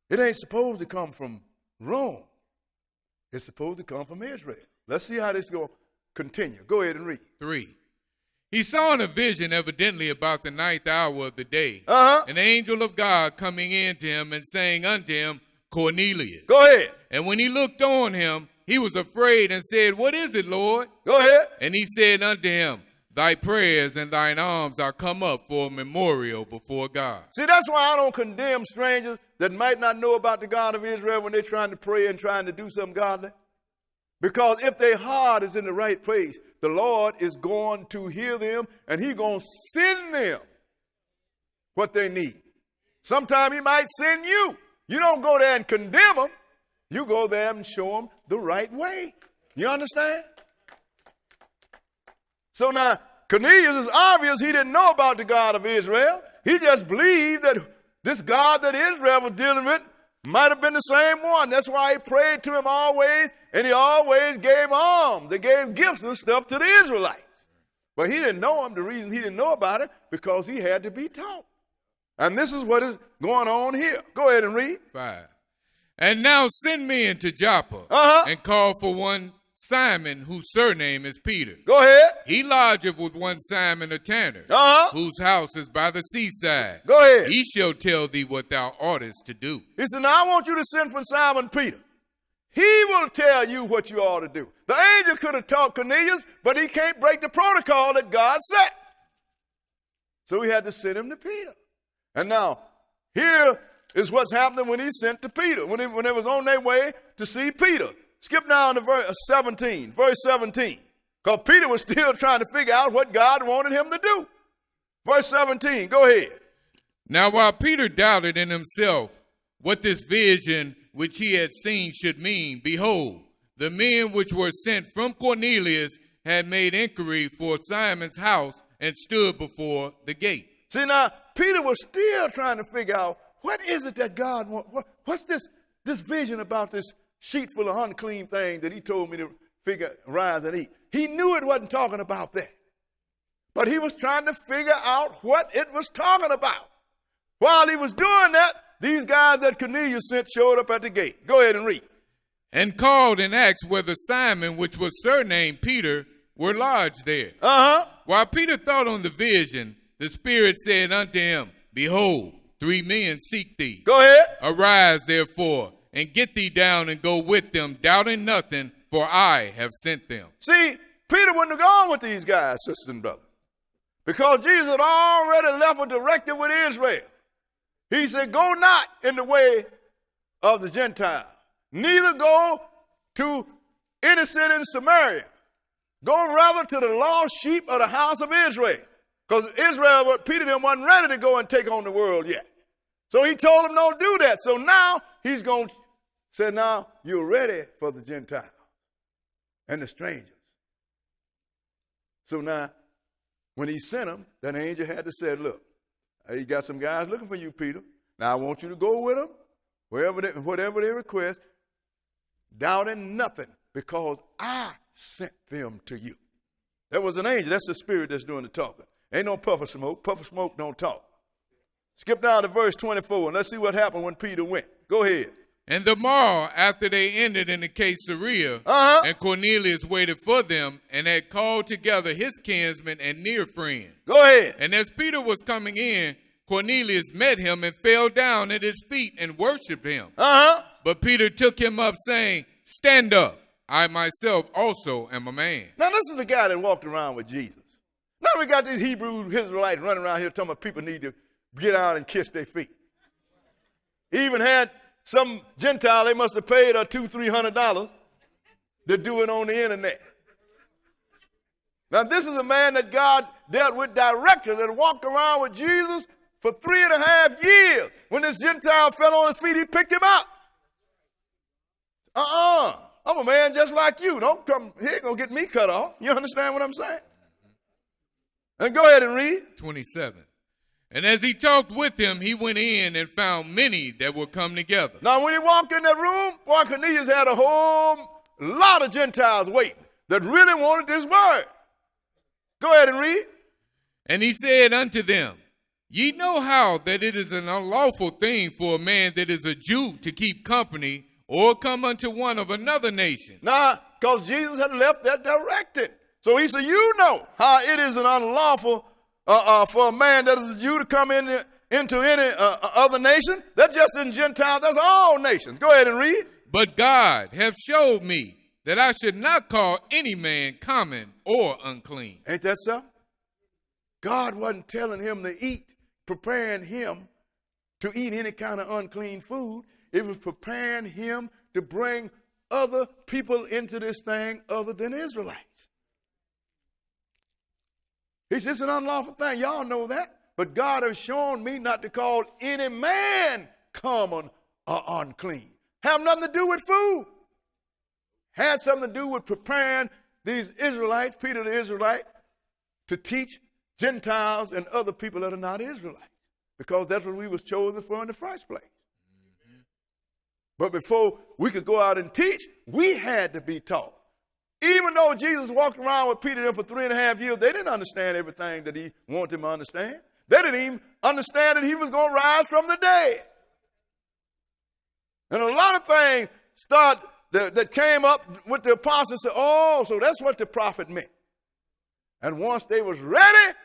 it ain't supposed to come from Rome. It's supposed to come from Israel. Let's see how this is going to continue. Go ahead and read. 3. He saw in a vision evidently about the 9th hour of the day, an angel of God coming in to him and saying unto him, Cornelius. Go ahead. And when he looked on him, he was afraid and said, what is it, Lord? Go ahead. And he said unto him, thy prayers and thine alms are come up for a memorial before God. See, that's why I don't condemn strangers that might not know about the God of Israel when they're trying to pray and trying to do something godly. Because if their heart is in the right place, the Lord is going to hear them and he's going to send them what they need. Sometimes he might send you. You don't go there and condemn them. You go there and show them the right way. You understand? So now, Cornelius is obvious he didn't know about the God of Israel. He just believed that this God that Israel was dealing with might have been the same one. That's why he prayed to him always, and he always gave alms. They gave gifts and stuff to the Israelites. But he didn't know him. The reason he didn't know about it, because he had to be taught. And this is what is going on here. Go ahead and read. 5. And now send me into Joppa and call for one Simon, whose surname is Peter. Go ahead. He lodgeth with one Simon a tanner, whose house is by the seaside. Go ahead. He shall tell thee what thou oughtest to do. He said, now I want you to send for Simon Peter. He will tell you what you ought to do. The angel could have taught Cornelius, but he can't break the protocol that God set. So he had to send him to Peter. And now, here is what's happening when he sent to Peter, when they was on their way to see Peter. Skip down to verse 17. Because Peter was still trying to figure out what God wanted him to do. Verse 17, go ahead. Now while Peter doubted in himself what this vision which he had seen should mean, behold, the men which were sent from Cornelius had made inquiry for Simon's house and stood before the gate. See, now, Peter was still trying to figure out, what is it that God wants? What's this vision about this sheet full of unclean things that he told me to rise and eat? He knew it wasn't talking about that. But he was trying to figure out what it was talking about. While he was doing that, these guys that Cornelius sent showed up at the gate. Go ahead and read. And called and asked whether Simon, which was surnamed Peter, were lodged there. While Peter thought on the vision, the Spirit said unto him, Behold, 3 men seek thee. Go ahead. Arise, therefore, and get thee down and go with them, doubting nothing, for I have sent them. See, Peter wouldn't have gone with these guys, sisters and brothers, because Jesus had already left a directive with Israel. He said, go not in the way of the Gentiles, neither go to any city in Samaria. Go rather to the lost sheep of the house of Israel. Because Israel, Peter them wasn't ready to go and take on the world yet. So he told them, don't do that. So now he's going to say, now you're ready for the Gentiles and the strangers. So now, when he sent them, that angel had to say, look, he got some guys looking for you, Peter. Now I want you to go with them, whatever they request, doubting nothing, because I sent them to you. That was an angel. That's the Spirit that's doing the talking. Ain't no puff of smoke. Puff of smoke don't talk. Skip down to verse 24, and let's see what happened when Peter went. Go ahead. And the morrow, after they entered into Caesarea, and Cornelius waited for them, and had called together his kinsmen and near friends. Go ahead. And as Peter was coming in, Cornelius met him and fell down at his feet and worshipped him. But Peter took him up, saying, Stand up. I myself also am a man. Now, this is the guy that walked around with Jesus. Now we got these Hebrew Israelites running around here talking about people need to get out and kiss their feet. He even had some Gentile, they must have paid $200-300 to do it on the internet. Now, this is a man that God dealt with directly, that walked around with Jesus for 3.5 years. When this Gentile fell on his feet, he picked him up. I'm a man just like you. Don't come here and get me cut off. You understand what I'm saying? And go ahead and read. 27. And as he talked with him, he went in and found many that were come together. Now, when he walked in that room, boy, Cornelius had a whole lot of Gentiles waiting that really wanted this word. Go ahead and read. And he said unto them, Ye know how that it is an unlawful thing for a man that is a Jew to keep company or come unto one of another nation. Now, because Jesus had left that directed. So he said, you know how it is an unlawful for a man that is a Jew to come into any other nation. That's just in Gentiles. That's all nations. Go ahead and read. But God hath showed me that I should not call any man common or unclean. Ain't that so? God wasn't telling him to eat, preparing him to eat any kind of unclean food. It was preparing him to bring other people into this thing other than Israelites. It's just an unlawful thing. Y'all know that. But God has shown me not to call any man common or unclean. Have nothing to do with food. Had something to do with preparing these Israelites, Peter the Israelite, to teach Gentiles and other people that are not Israelites. Because that's what we was chosen for in the first place. But before we could go out and teach, we had to be taught. Even though Jesus walked around with Peter and them for 3.5 years, they didn't understand everything that he wanted them to understand. They didn't even understand that he was going to rise from the dead. And a lot of things that came up with the apostles said, oh, so that's what the prophet meant. And once they was ready,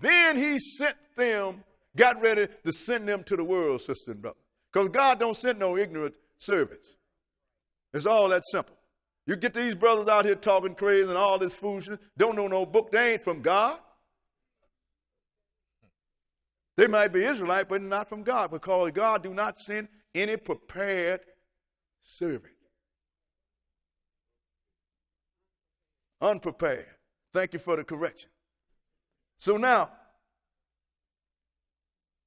then he sent them, got ready to send them to the world, sister and brother. Because God don't send no ignorant servants. It's all that simple. You get these brothers out here talking crazy and all this foolishness, don't know no book, they ain't from God. They might be Israelite, but not from God, because God do not send any prepared servant. Unprepared. Thank you for the correction. So now,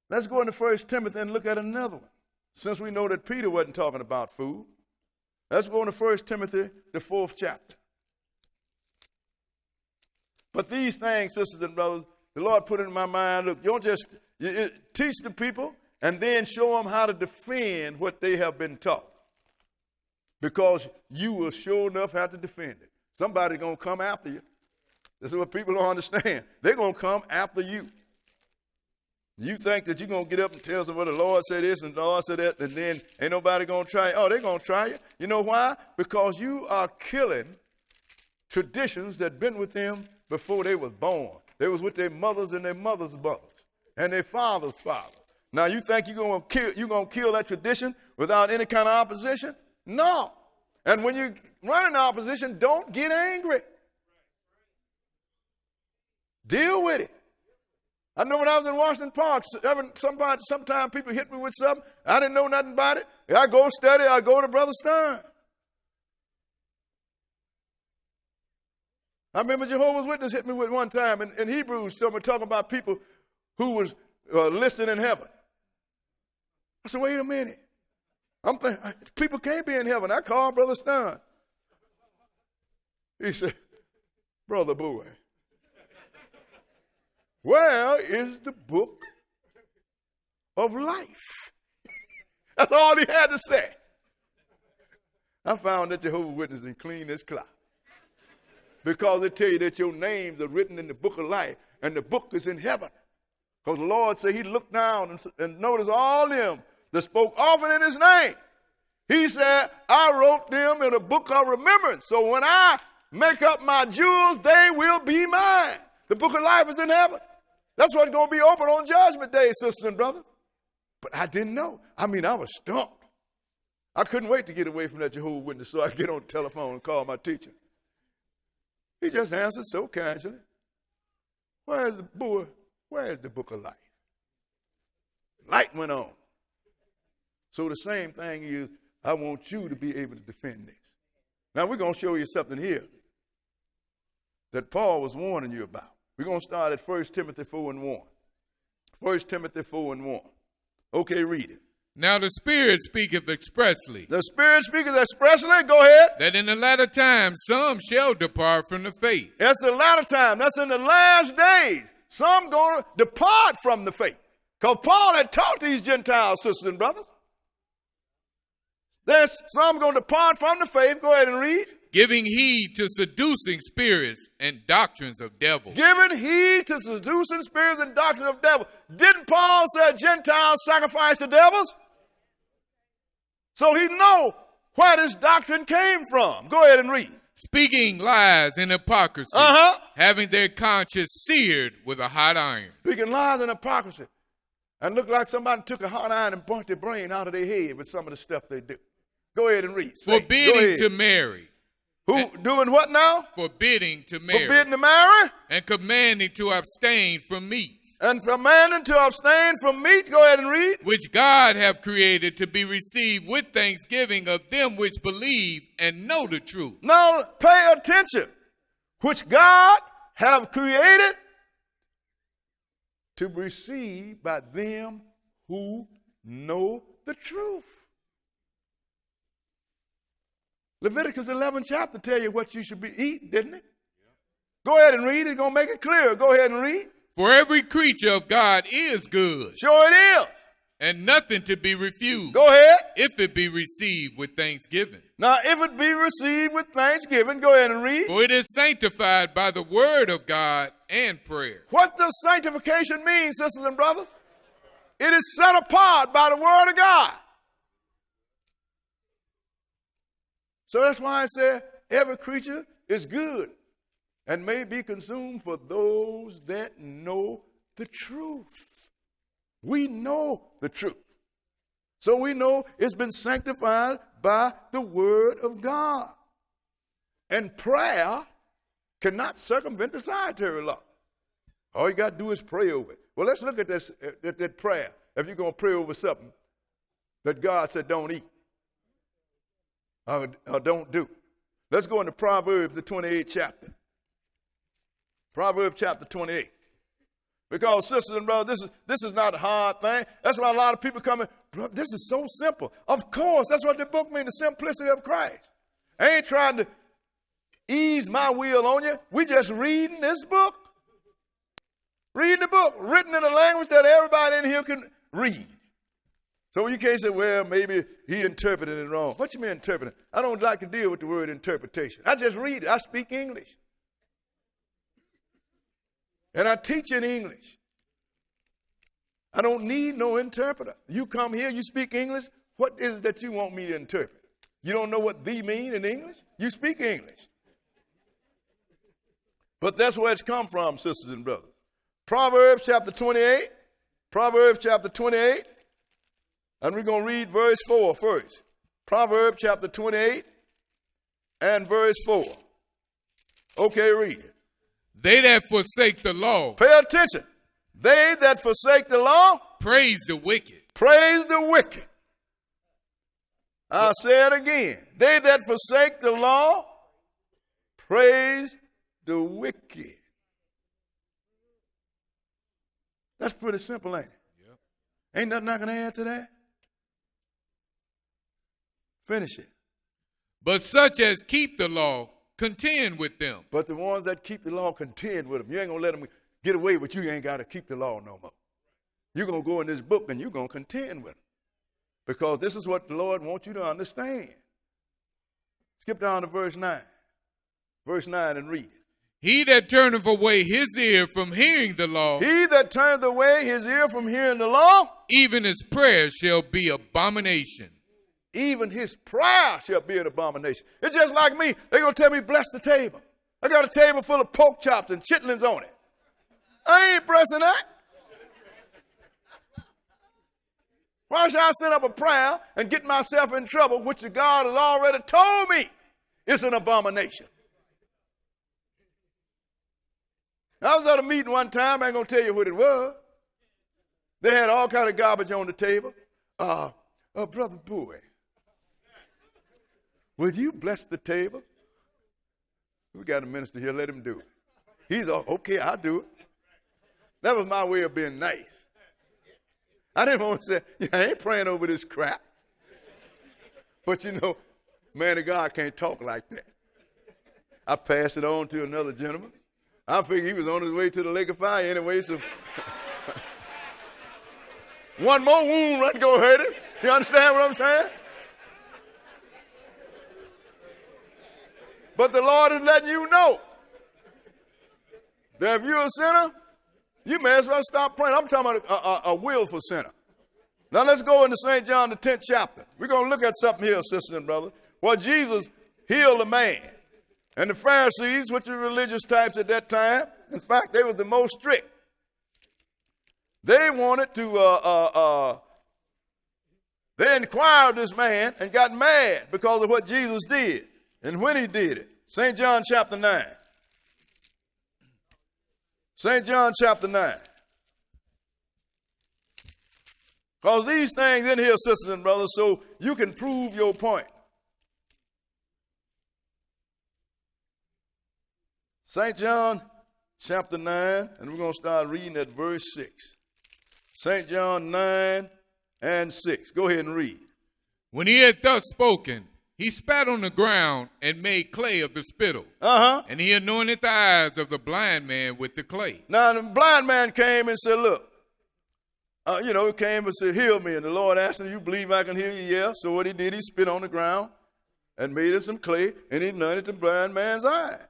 let's go into 1 Timothy and look at another one. Since we know that Peter wasn't talking about food, let's go into 1 Timothy, the 4th chapter. But these things, sisters and brothers, The Lord put it in my mind, look, you don't just teach the people and then show them how to defend what they have been taught. Because you will sure enough have to defend it. Somebody's going to come after you. This is what people don't understand. They're going to come after you. You think that you're going to get up and tell them, well, the Lord said this and the Lord said that, and then ain't nobody going to try you. Oh, they're going to try you. You know why? Because you are killing traditions that been with them before they was born. They was with their mothers and their mothers' mothers and their father's father. Now, you think you're going to kill that tradition without any kind of opposition? No. And when you run in opposition, don't get angry. Deal with it. I know when I was in Washington Park, sometimes people hit me with something. I didn't know nothing about it. I go study. I go to Brother Stern. I remember Jehovah's Witness hit me with one time in Hebrews, someone talking about people who was listed in heaven. I said, wait a minute. I'm thinking, people can't be in heaven. I called Brother Stern. He said, Brother Boy, where is the book of life? That's all he had to say. I found that Jehovah's Witness and clean as cloud. Because they tell you that your names are written in the book of life, and the book is in heaven. Because the Lord said he looked down and noticed all them that spoke often in his name. He said, I wrote them in a book of remembrance. So when I make up my jewels, they will be mine. The book of life is in heaven. That's what's going to be open on Judgment Day, sisters and brothers. But I didn't know. I was stumped. I couldn't wait to get away from that Jehovah's Witness so I could get on the telephone and call my teacher. He just answered so casually, where is the book of life? Light went on. So the same thing is, I want you to be able to defend this. Now we're going to show you something here that Paul was warning you about. We're going to start at 1 Timothy 4:1. 1 Timothy 4:1. Okay, read it. Now the Spirit speaketh expressly. The Spirit speaketh expressly. Go ahead. That in the latter time some shall depart from the faith. That's the latter time. That's in the last days. Some going to depart from the faith. Because Paul had taught these Gentile sisters and brothers. There's some going to depart from the faith. Go ahead and read. Giving heed to seducing spirits and doctrines of devils. Giving heed to seducing spirits and doctrines of devils. Didn't Paul say Gentiles sacrifice to devils? So he know where this doctrine came from. Go ahead and read. Speaking lies and hypocrisy. Having their conscience seared with a hot iron. Speaking lies and hypocrisy. And look like somebody took a hot iron and burnt their brain out of their head with some of the stuff they do. Go ahead and read. Forbidding to marry. Doing what now? Forbidding to marry. Forbidding to marry. And commanding to abstain from meats. And commanding to abstain from meat. Go ahead and read. Which God have created to be received with thanksgiving of them which believe and know the truth. Now pay attention. Which God have created to be received by them who know the truth. Leviticus 11 chapter tell you what you should be eating, didn't it? Go ahead and read. It's going to make it clear. Go ahead and read. For every creature of God is good. Sure it is. And nothing to be refused. Go ahead. If it be received with thanksgiving. Now, if it be received with thanksgiving, go ahead and read. For it is sanctified by the word of God and prayer. What does sanctification mean, sisters and brothers? It is set apart by the word of God. So that's why I said every creature is good and may be consumed for those that know the truth. We know the truth. So we know it's been sanctified by the word of God. And prayer cannot circumvent the dietary law. All you got to do is pray over it. Well, let's look at this that prayer. If you're going to pray over something that God said don't eat or don't do. Let's go into Proverbs, the 28th chapter. Proverbs chapter 28. Because, sisters and brothers, this is not a hard thing. That's why a lot of people come in, bro, this is so simple. Of course, that's what the book means, the simplicity of Christ. I ain't trying to ease my will on you. We just reading this book. Reading the book, written in a language that everybody in here can read. So you can't say, well, maybe he interpreted it wrong. What you mean interpreting? I don't like to deal with the word interpretation. I just read it. I speak English. And I teach in English. I don't need no interpreter. You come here, you speak English. What is it that you want me to interpret? You don't know what "thee" mean in English? You speak English. But that's where it's come from, sisters and brothers. Proverbs chapter 28. Proverbs chapter 28. And we're going to read verse 4 first. Proverbs chapter 28 and verse 4. Okay, read it. They that forsake the law. Pay attention. They that forsake the law. Praise the wicked. Praise the wicked. I'll say it again. They that forsake the law. Praise the wicked. That's pretty simple, ain't it? Yep. Ain't nothing I can add to that? Finish it. But such as keep the law, contend with them. But the ones that keep the law, contend with them. You ain't going to let them get away with you. You ain't got to keep the law no more. You're going to go in this book and you're going to contend with them. Because this is what the Lord wants you to understand. Skip down to verse 9. Verse 9 and read it. He that turneth away his ear from hearing the law. He that turneth away his ear from hearing the law. Even his prayer shall be abomination. Even his prayer shall be an abomination. It's just like me. They're going to tell me, bless the table. I got a table full of pork chops and chitlins on it. I ain't blessing that. Why should I set up a prayer and get myself in trouble, which the God has already told me it's an abomination? I was at a meeting one time. I ain't going to tell you what it was. They had all kind of garbage on the table. Brother Bowie, would you bless the table? We got a minister here. Let him do it. He's all, okay, I'll do it. That was my way of being nice. I didn't want to say, yeah, I ain't praying over this crap. But you know, man of God can't talk like that. I passed it on to another gentleman. I figured he was on his way to the lake of fire anyway, so one more wound wasn't going to hurt him. You understand what I'm saying? But the Lord is letting you know that if you're a sinner, you may as well stop praying. I'm talking about a willful sinner. Now let's go into St. John, the 10th chapter. We're going to look at something here, sisters and brothers. Well, Jesus healed a man. And the Pharisees, which were religious types at that time, in fact, they were the most strict. They wanted to, they inquired this man and got mad because of what Jesus did and when he did it. St. John chapter 9. St. John chapter 9. Because these things in here, sisters and brothers, so you can prove your point. St. John chapter 9, and we're going to start reading at verse 6. St. John 9 and 6. Go ahead and read. When he had thus spoken, he spat on the ground and made clay of the spittle. And he anointed the eyes of the blind man with the clay. Now the blind man came and said, look, he came and said, heal me. And the Lord asked him, you believe I can heal you? Yeah. So what he did, he spit on the ground and made it some clay, and he anointed the blind man's eyes.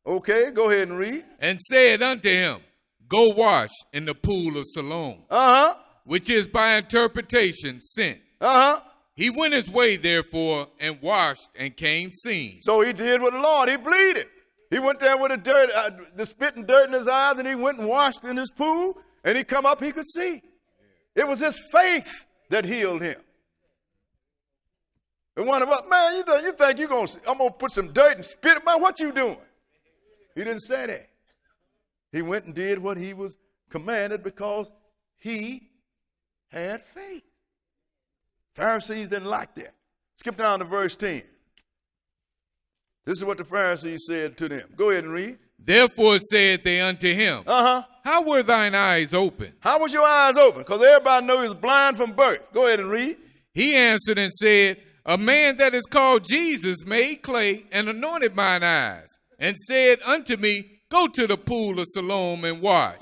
Okay, go ahead and read. And said unto him, go wash in the pool of Siloam, which is by interpretation sent. He went his way, therefore, and washed and came seeing. So he did what the Lord, he bleeded. He went there with the spit and dirt in his eyes, and he went and washed in his pool, and he come up, he could see. It was his faith that healed him. And one of us, man, you think I'm going to put some dirt and spit it? Man, what you doing? He didn't say that. He went and did what he was commanded because he had faith. Pharisees didn't like that. Skip down to verse 10. This is what the Pharisees said to them. Go ahead and read. Therefore said they unto him, how were thine eyes open? How was your eyes open? Because everybody knows he was blind from birth. Go ahead and read. He answered and said, a man that is called Jesus made clay and anointed mine eyes, and said unto me, go to the pool of Siloam and wash.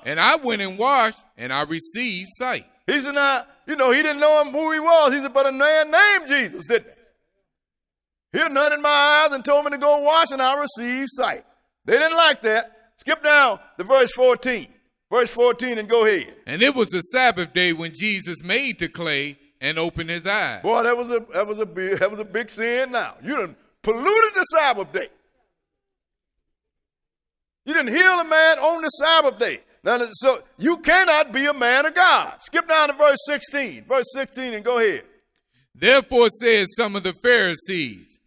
And I went and washed, and I received sight. He said, now, he didn't know him who he was. He said, but a man named Jesus, didn't he? He had none in my eyes and told me to go wash, and I received sight. They didn't like that. Skip down to verse 14. Verse 14 and go ahead. And it was the Sabbath day when Jesus made the clay and opened his eyes. Boy, that was a big sin now. You done polluted the Sabbath day. You didn't heal a man on the Sabbath day. Now, so you cannot be a man of God. Skip down to verse 16. Verse 16 and go ahead. Therefore said some of the Pharisees,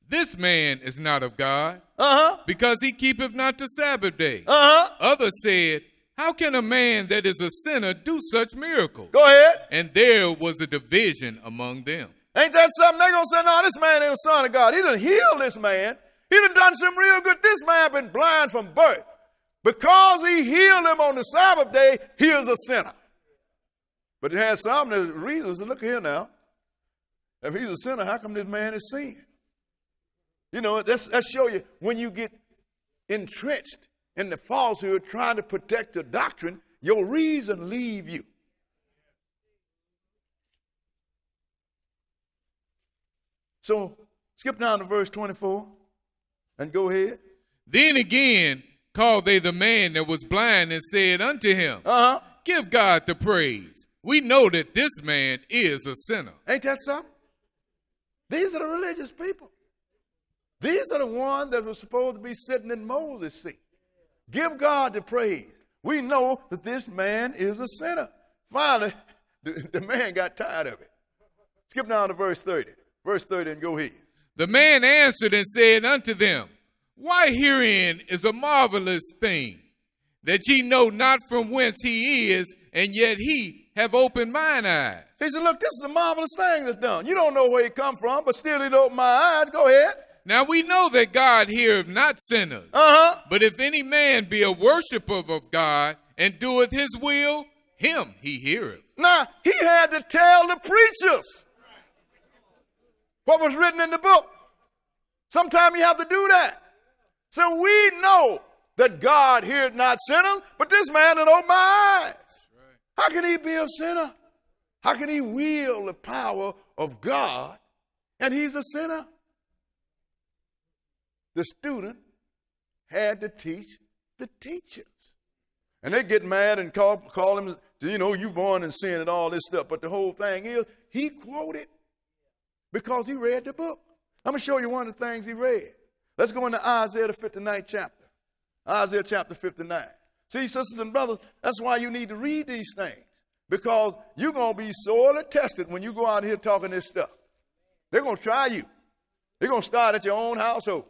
this man is not of God, because he keepeth not the Sabbath day. Others said, how can a man that is a sinner do such miracles? Go ahead. And there was a division among them. Ain't that something? They're going to say, no, this man ain't a son of God. He done healed this man. He done some real good. This man been blind from birth. Because he healed him on the Sabbath day, he is a sinner. But it has some reasons. Look here now. If he's a sinner, how come this man is sin? Let's show you when you get entrenched in the falsehood trying to protect your doctrine, your reason leave you. So skip down to verse 24 and go ahead. Then again called they the man that was blind and said unto him, give God the praise. We know that this man is a sinner. Ain't that something? These are the religious people. These are the ones that were supposed to be sitting in Moses' seat. Give God the praise. We know that this man is a sinner. Finally, the man got tired of it. Skip down to verse 30. Verse 30 and go ahead. The man answered and said unto them, why herein is a marvelous thing, that ye know not from whence he is, and yet he have opened mine eyes. He said, look, this is a marvelous thing that's done. You don't know where he come from, but still he opened my eyes. Go ahead. Now we know that God heareth not sinners. But if any man be a worshiper of God and doeth his will, him he heareth. Now, he had to tell the preachers what was written in the book. Sometimes you have to do that. So we know that God heareth not sinners, but this man had opened my eyes. Right. How can he be a sinner? How can he wield the power of God and he's a sinner? The student had to teach the teachers. And they get mad and call him, you born in sin and all this stuff. But the whole thing is, he quoted because he read the book. I'm going to show you one of the things he read. Let's go into Isaiah the 59th chapter. Isaiah chapter 59. See, sisters and brothers, that's why you need to read these things. Because you're going to be sorely tested when you go out here talking this stuff. They're going to try you. They're going to start at your own household.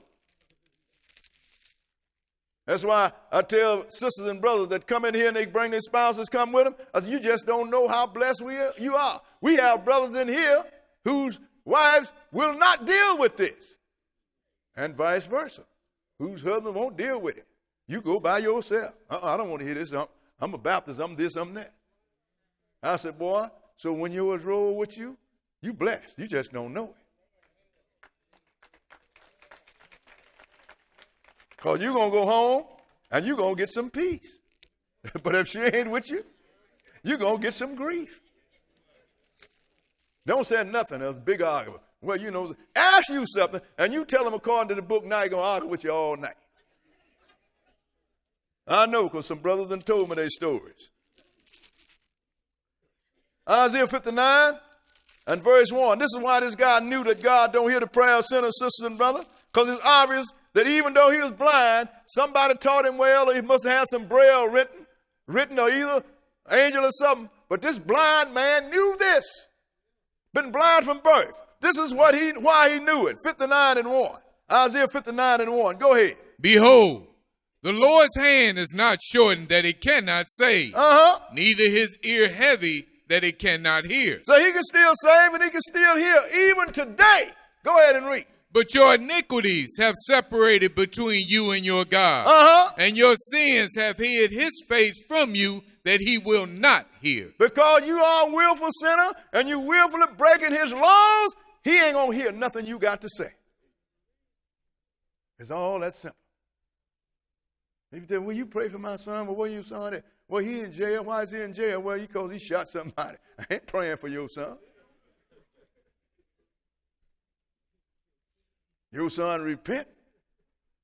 That's why I tell sisters and brothers that come in here and they bring their spouses, come with them. I say, you just don't know how blessed you are. We have brothers in here whose wives will not deal with this. And vice versa. Whose husband won't deal with it. You go by yourself. I don't want to hear this. I'm a Baptist. I'm this, I'm that. I said, boy, so when yours roll with you, you blessed. You just don't know it. Because you're going to go home and you're going to get some peace. But if she ain't with you, you're going to get some grief. Don't say nothing. There's a big argument. Well, ask you something and you tell them according to the book, now you're going to argue with you all night. I know because some brothers done told me their stories. Isaiah 59 and verse 1. This is why this guy knew that God don't hear the prayer of sinners, sisters and brothers. Because it's obvious that even though he was blind, somebody taught him well, or he must have had some braille written or either angel or something. But this blind man knew this. Been blind from birth. This is why he knew it. 59 and 1. Isaiah 59 and 1. Go ahead. Behold, the Lord's hand is not shortened that it cannot save, neither his ear heavy that it cannot hear. So he can still save and he can still hear even today. Go ahead and read. But your iniquities have separated between you and your God, and your sins have hid his face from you that he will not hear. Because you are a willful sinner and you willfully breaking his laws, he ain't going to hear nothing you got to say. It's all that simple. He said, will you pray for my son? Well, where your son at? Well, he in jail. Why is he in jail? Well, because he shot somebody. I ain't praying for your son. Your son repent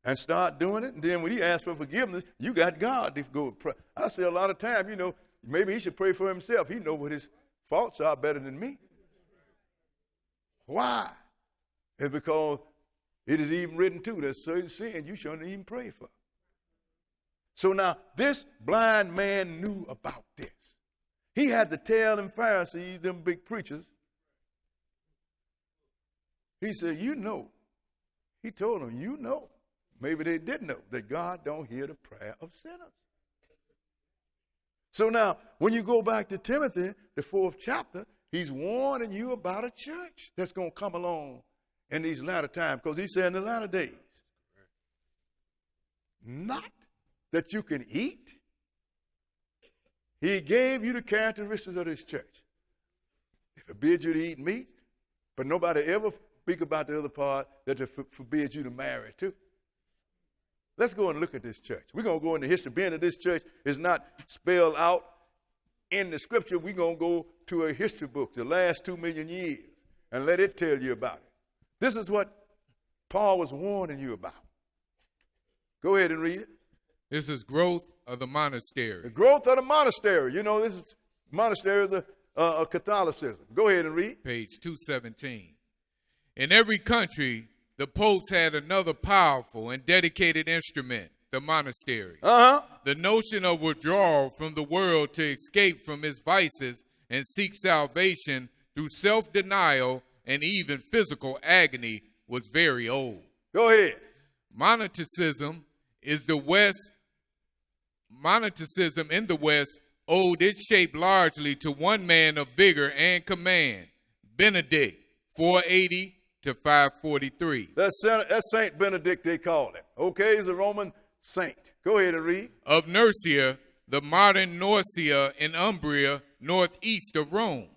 and start doing it. And then when he asks for forgiveness, you got God to go pray. I say a lot of times, maybe he should pray for himself. He knows what his faults are better than me. Why? It's because it is even written too, there's certain sin you shouldn't even pray for. So now, this blind man knew about this. He had to tell them Pharisees, them big preachers. He said, He told them, maybe they didn't know, that God don't hear the prayer of sinners. So now, when you go back to Timothy, the 4th chapter, he's warning you about a church that's going to come along in these latter times. Because he said in the latter days, not that you can eat. He gave you the characteristics of this church. He forbids you to eat meat, but nobody ever speak about the other part that they forbids you to marry too. Let's go and look at this church. We're going to go into history. Being that this church is not spelled out in the scripture, we're going to go to a history book, the last 2 million years, and let it tell you about it. This is what Paul was warning you about. Go ahead and read it. This is growth of the monastery. The growth of the monastery. This is monastery of Catholicism. Go ahead and read. Page 217. In every country, the popes had another powerful and dedicated instrument, the monastery. The notion of withdrawal from the world to escape from its vices and seek salvation through self-denial and even physical agony was very old. Go ahead. Monasticism in the West owed its shape largely to one man of vigor and command, Benedict, 480 to 543. That's Saint Benedict, they call him. Okay, he's a Roman saint. Go ahead and read. Of Nursia, the modern Norcia in Umbria, northeast of Rome.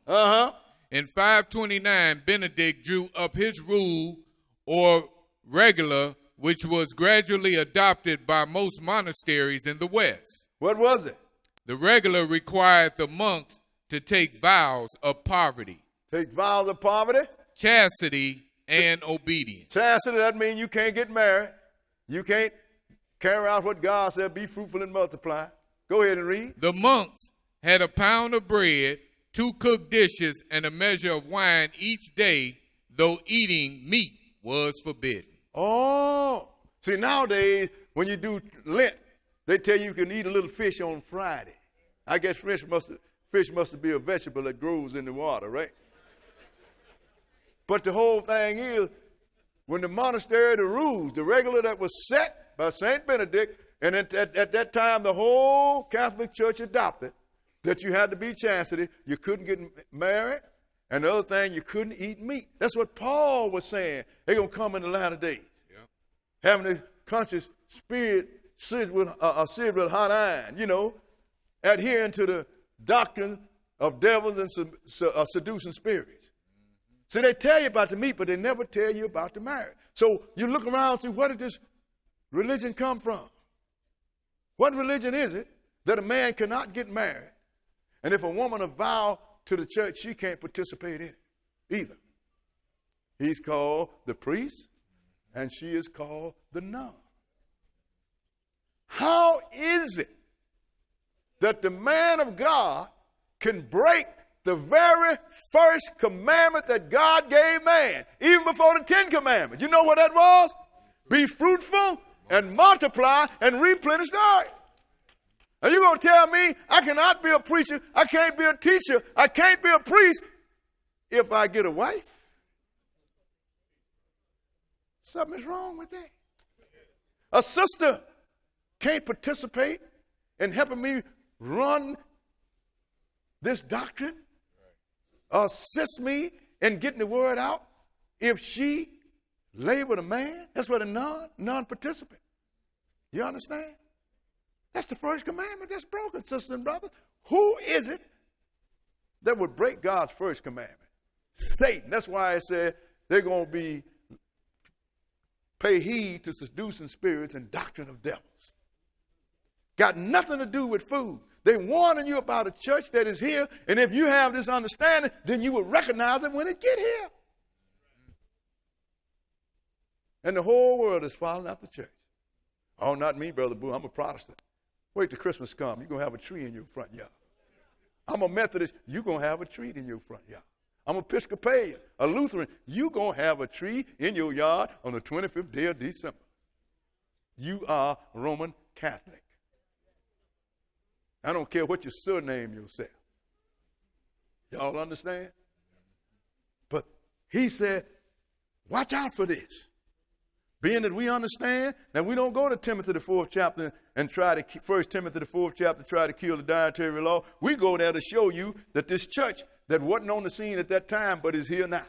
In 529, Benedict drew up his rule or regula, which was gradually adopted by most monasteries in the West. What was it? The regula required the monks to take vows of poverty. Take vows of poverty? Chastity and obedience. Chastity, that means you can't get married. You can't carry out what God said, be fruitful and multiply. Go ahead and read. The monks had a pound of bread, 2 cooked dishes, and a measure of wine each day, though eating meat was forbidden. Oh, see, nowadays, when you do Lent, they tell you can eat a little fish on Friday. I guess fish must be a vegetable that grows in the water, right? But the whole thing is, when the monastery, the rules, the regula that was set by St. Benedict, and at that time the whole Catholic Church adopted, that you had to be chastity, you couldn't get married, and the other thing, you couldn't eat meat. That's what Paul was saying. They're going to come in the latter days. Yep. Having a conscious spirit seared with hot iron, adhering to the doctrine of devils and seducing spirits. See, they tell you about the meat, but they never tell you about the marriage. So you look around and see, where did this religion come from? What religion is it that a man cannot get married? And if a woman a vow to the church, she can't participate in it either. He's called the priest, and she is called the nun. How is it that the man of God can break the very first commandment that God gave man, even before the 10 commandments? You know what that was? Be fruitful and multiply and replenish the earth. Are you going to tell me I cannot be a preacher, I can't be a teacher, I can't be a priest if I get a wife? Something's wrong with that. A sister can't participate in helping me run this doctrine, assist me in getting the word out if she lay with a man. That's what a non-participant. You understand? That's the first commandment that's broken, sisters and brothers. Who is it that would break God's first commandment? Satan. That's why it said they're going to pay heed to seducing spirits and doctrine of devils. Got nothing to do with food. They're warning you about a church that is here, and if you have this understanding, then you will recognize it when it get here. And the whole world is following after church. Oh, not me, Brother Boo. I'm a Protestant. Wait till Christmas comes. You're going to have a tree in your front yard. I'm a Methodist. You're going to have a tree in your front yard. I'm Episcopalian, a Lutheran. You're going to have a tree in your yard on the 25th day of December. You are Roman Catholic. I don't care what you surname yourself. Y'all understand? But he said, watch out for this. Being that we understand, now we don't go to Timothy the 4th chapter and try to, 1 Timothy the 4th chapter, try to kill the dietary law. We go there to show you that this church that wasn't on the scene at that time but is here now.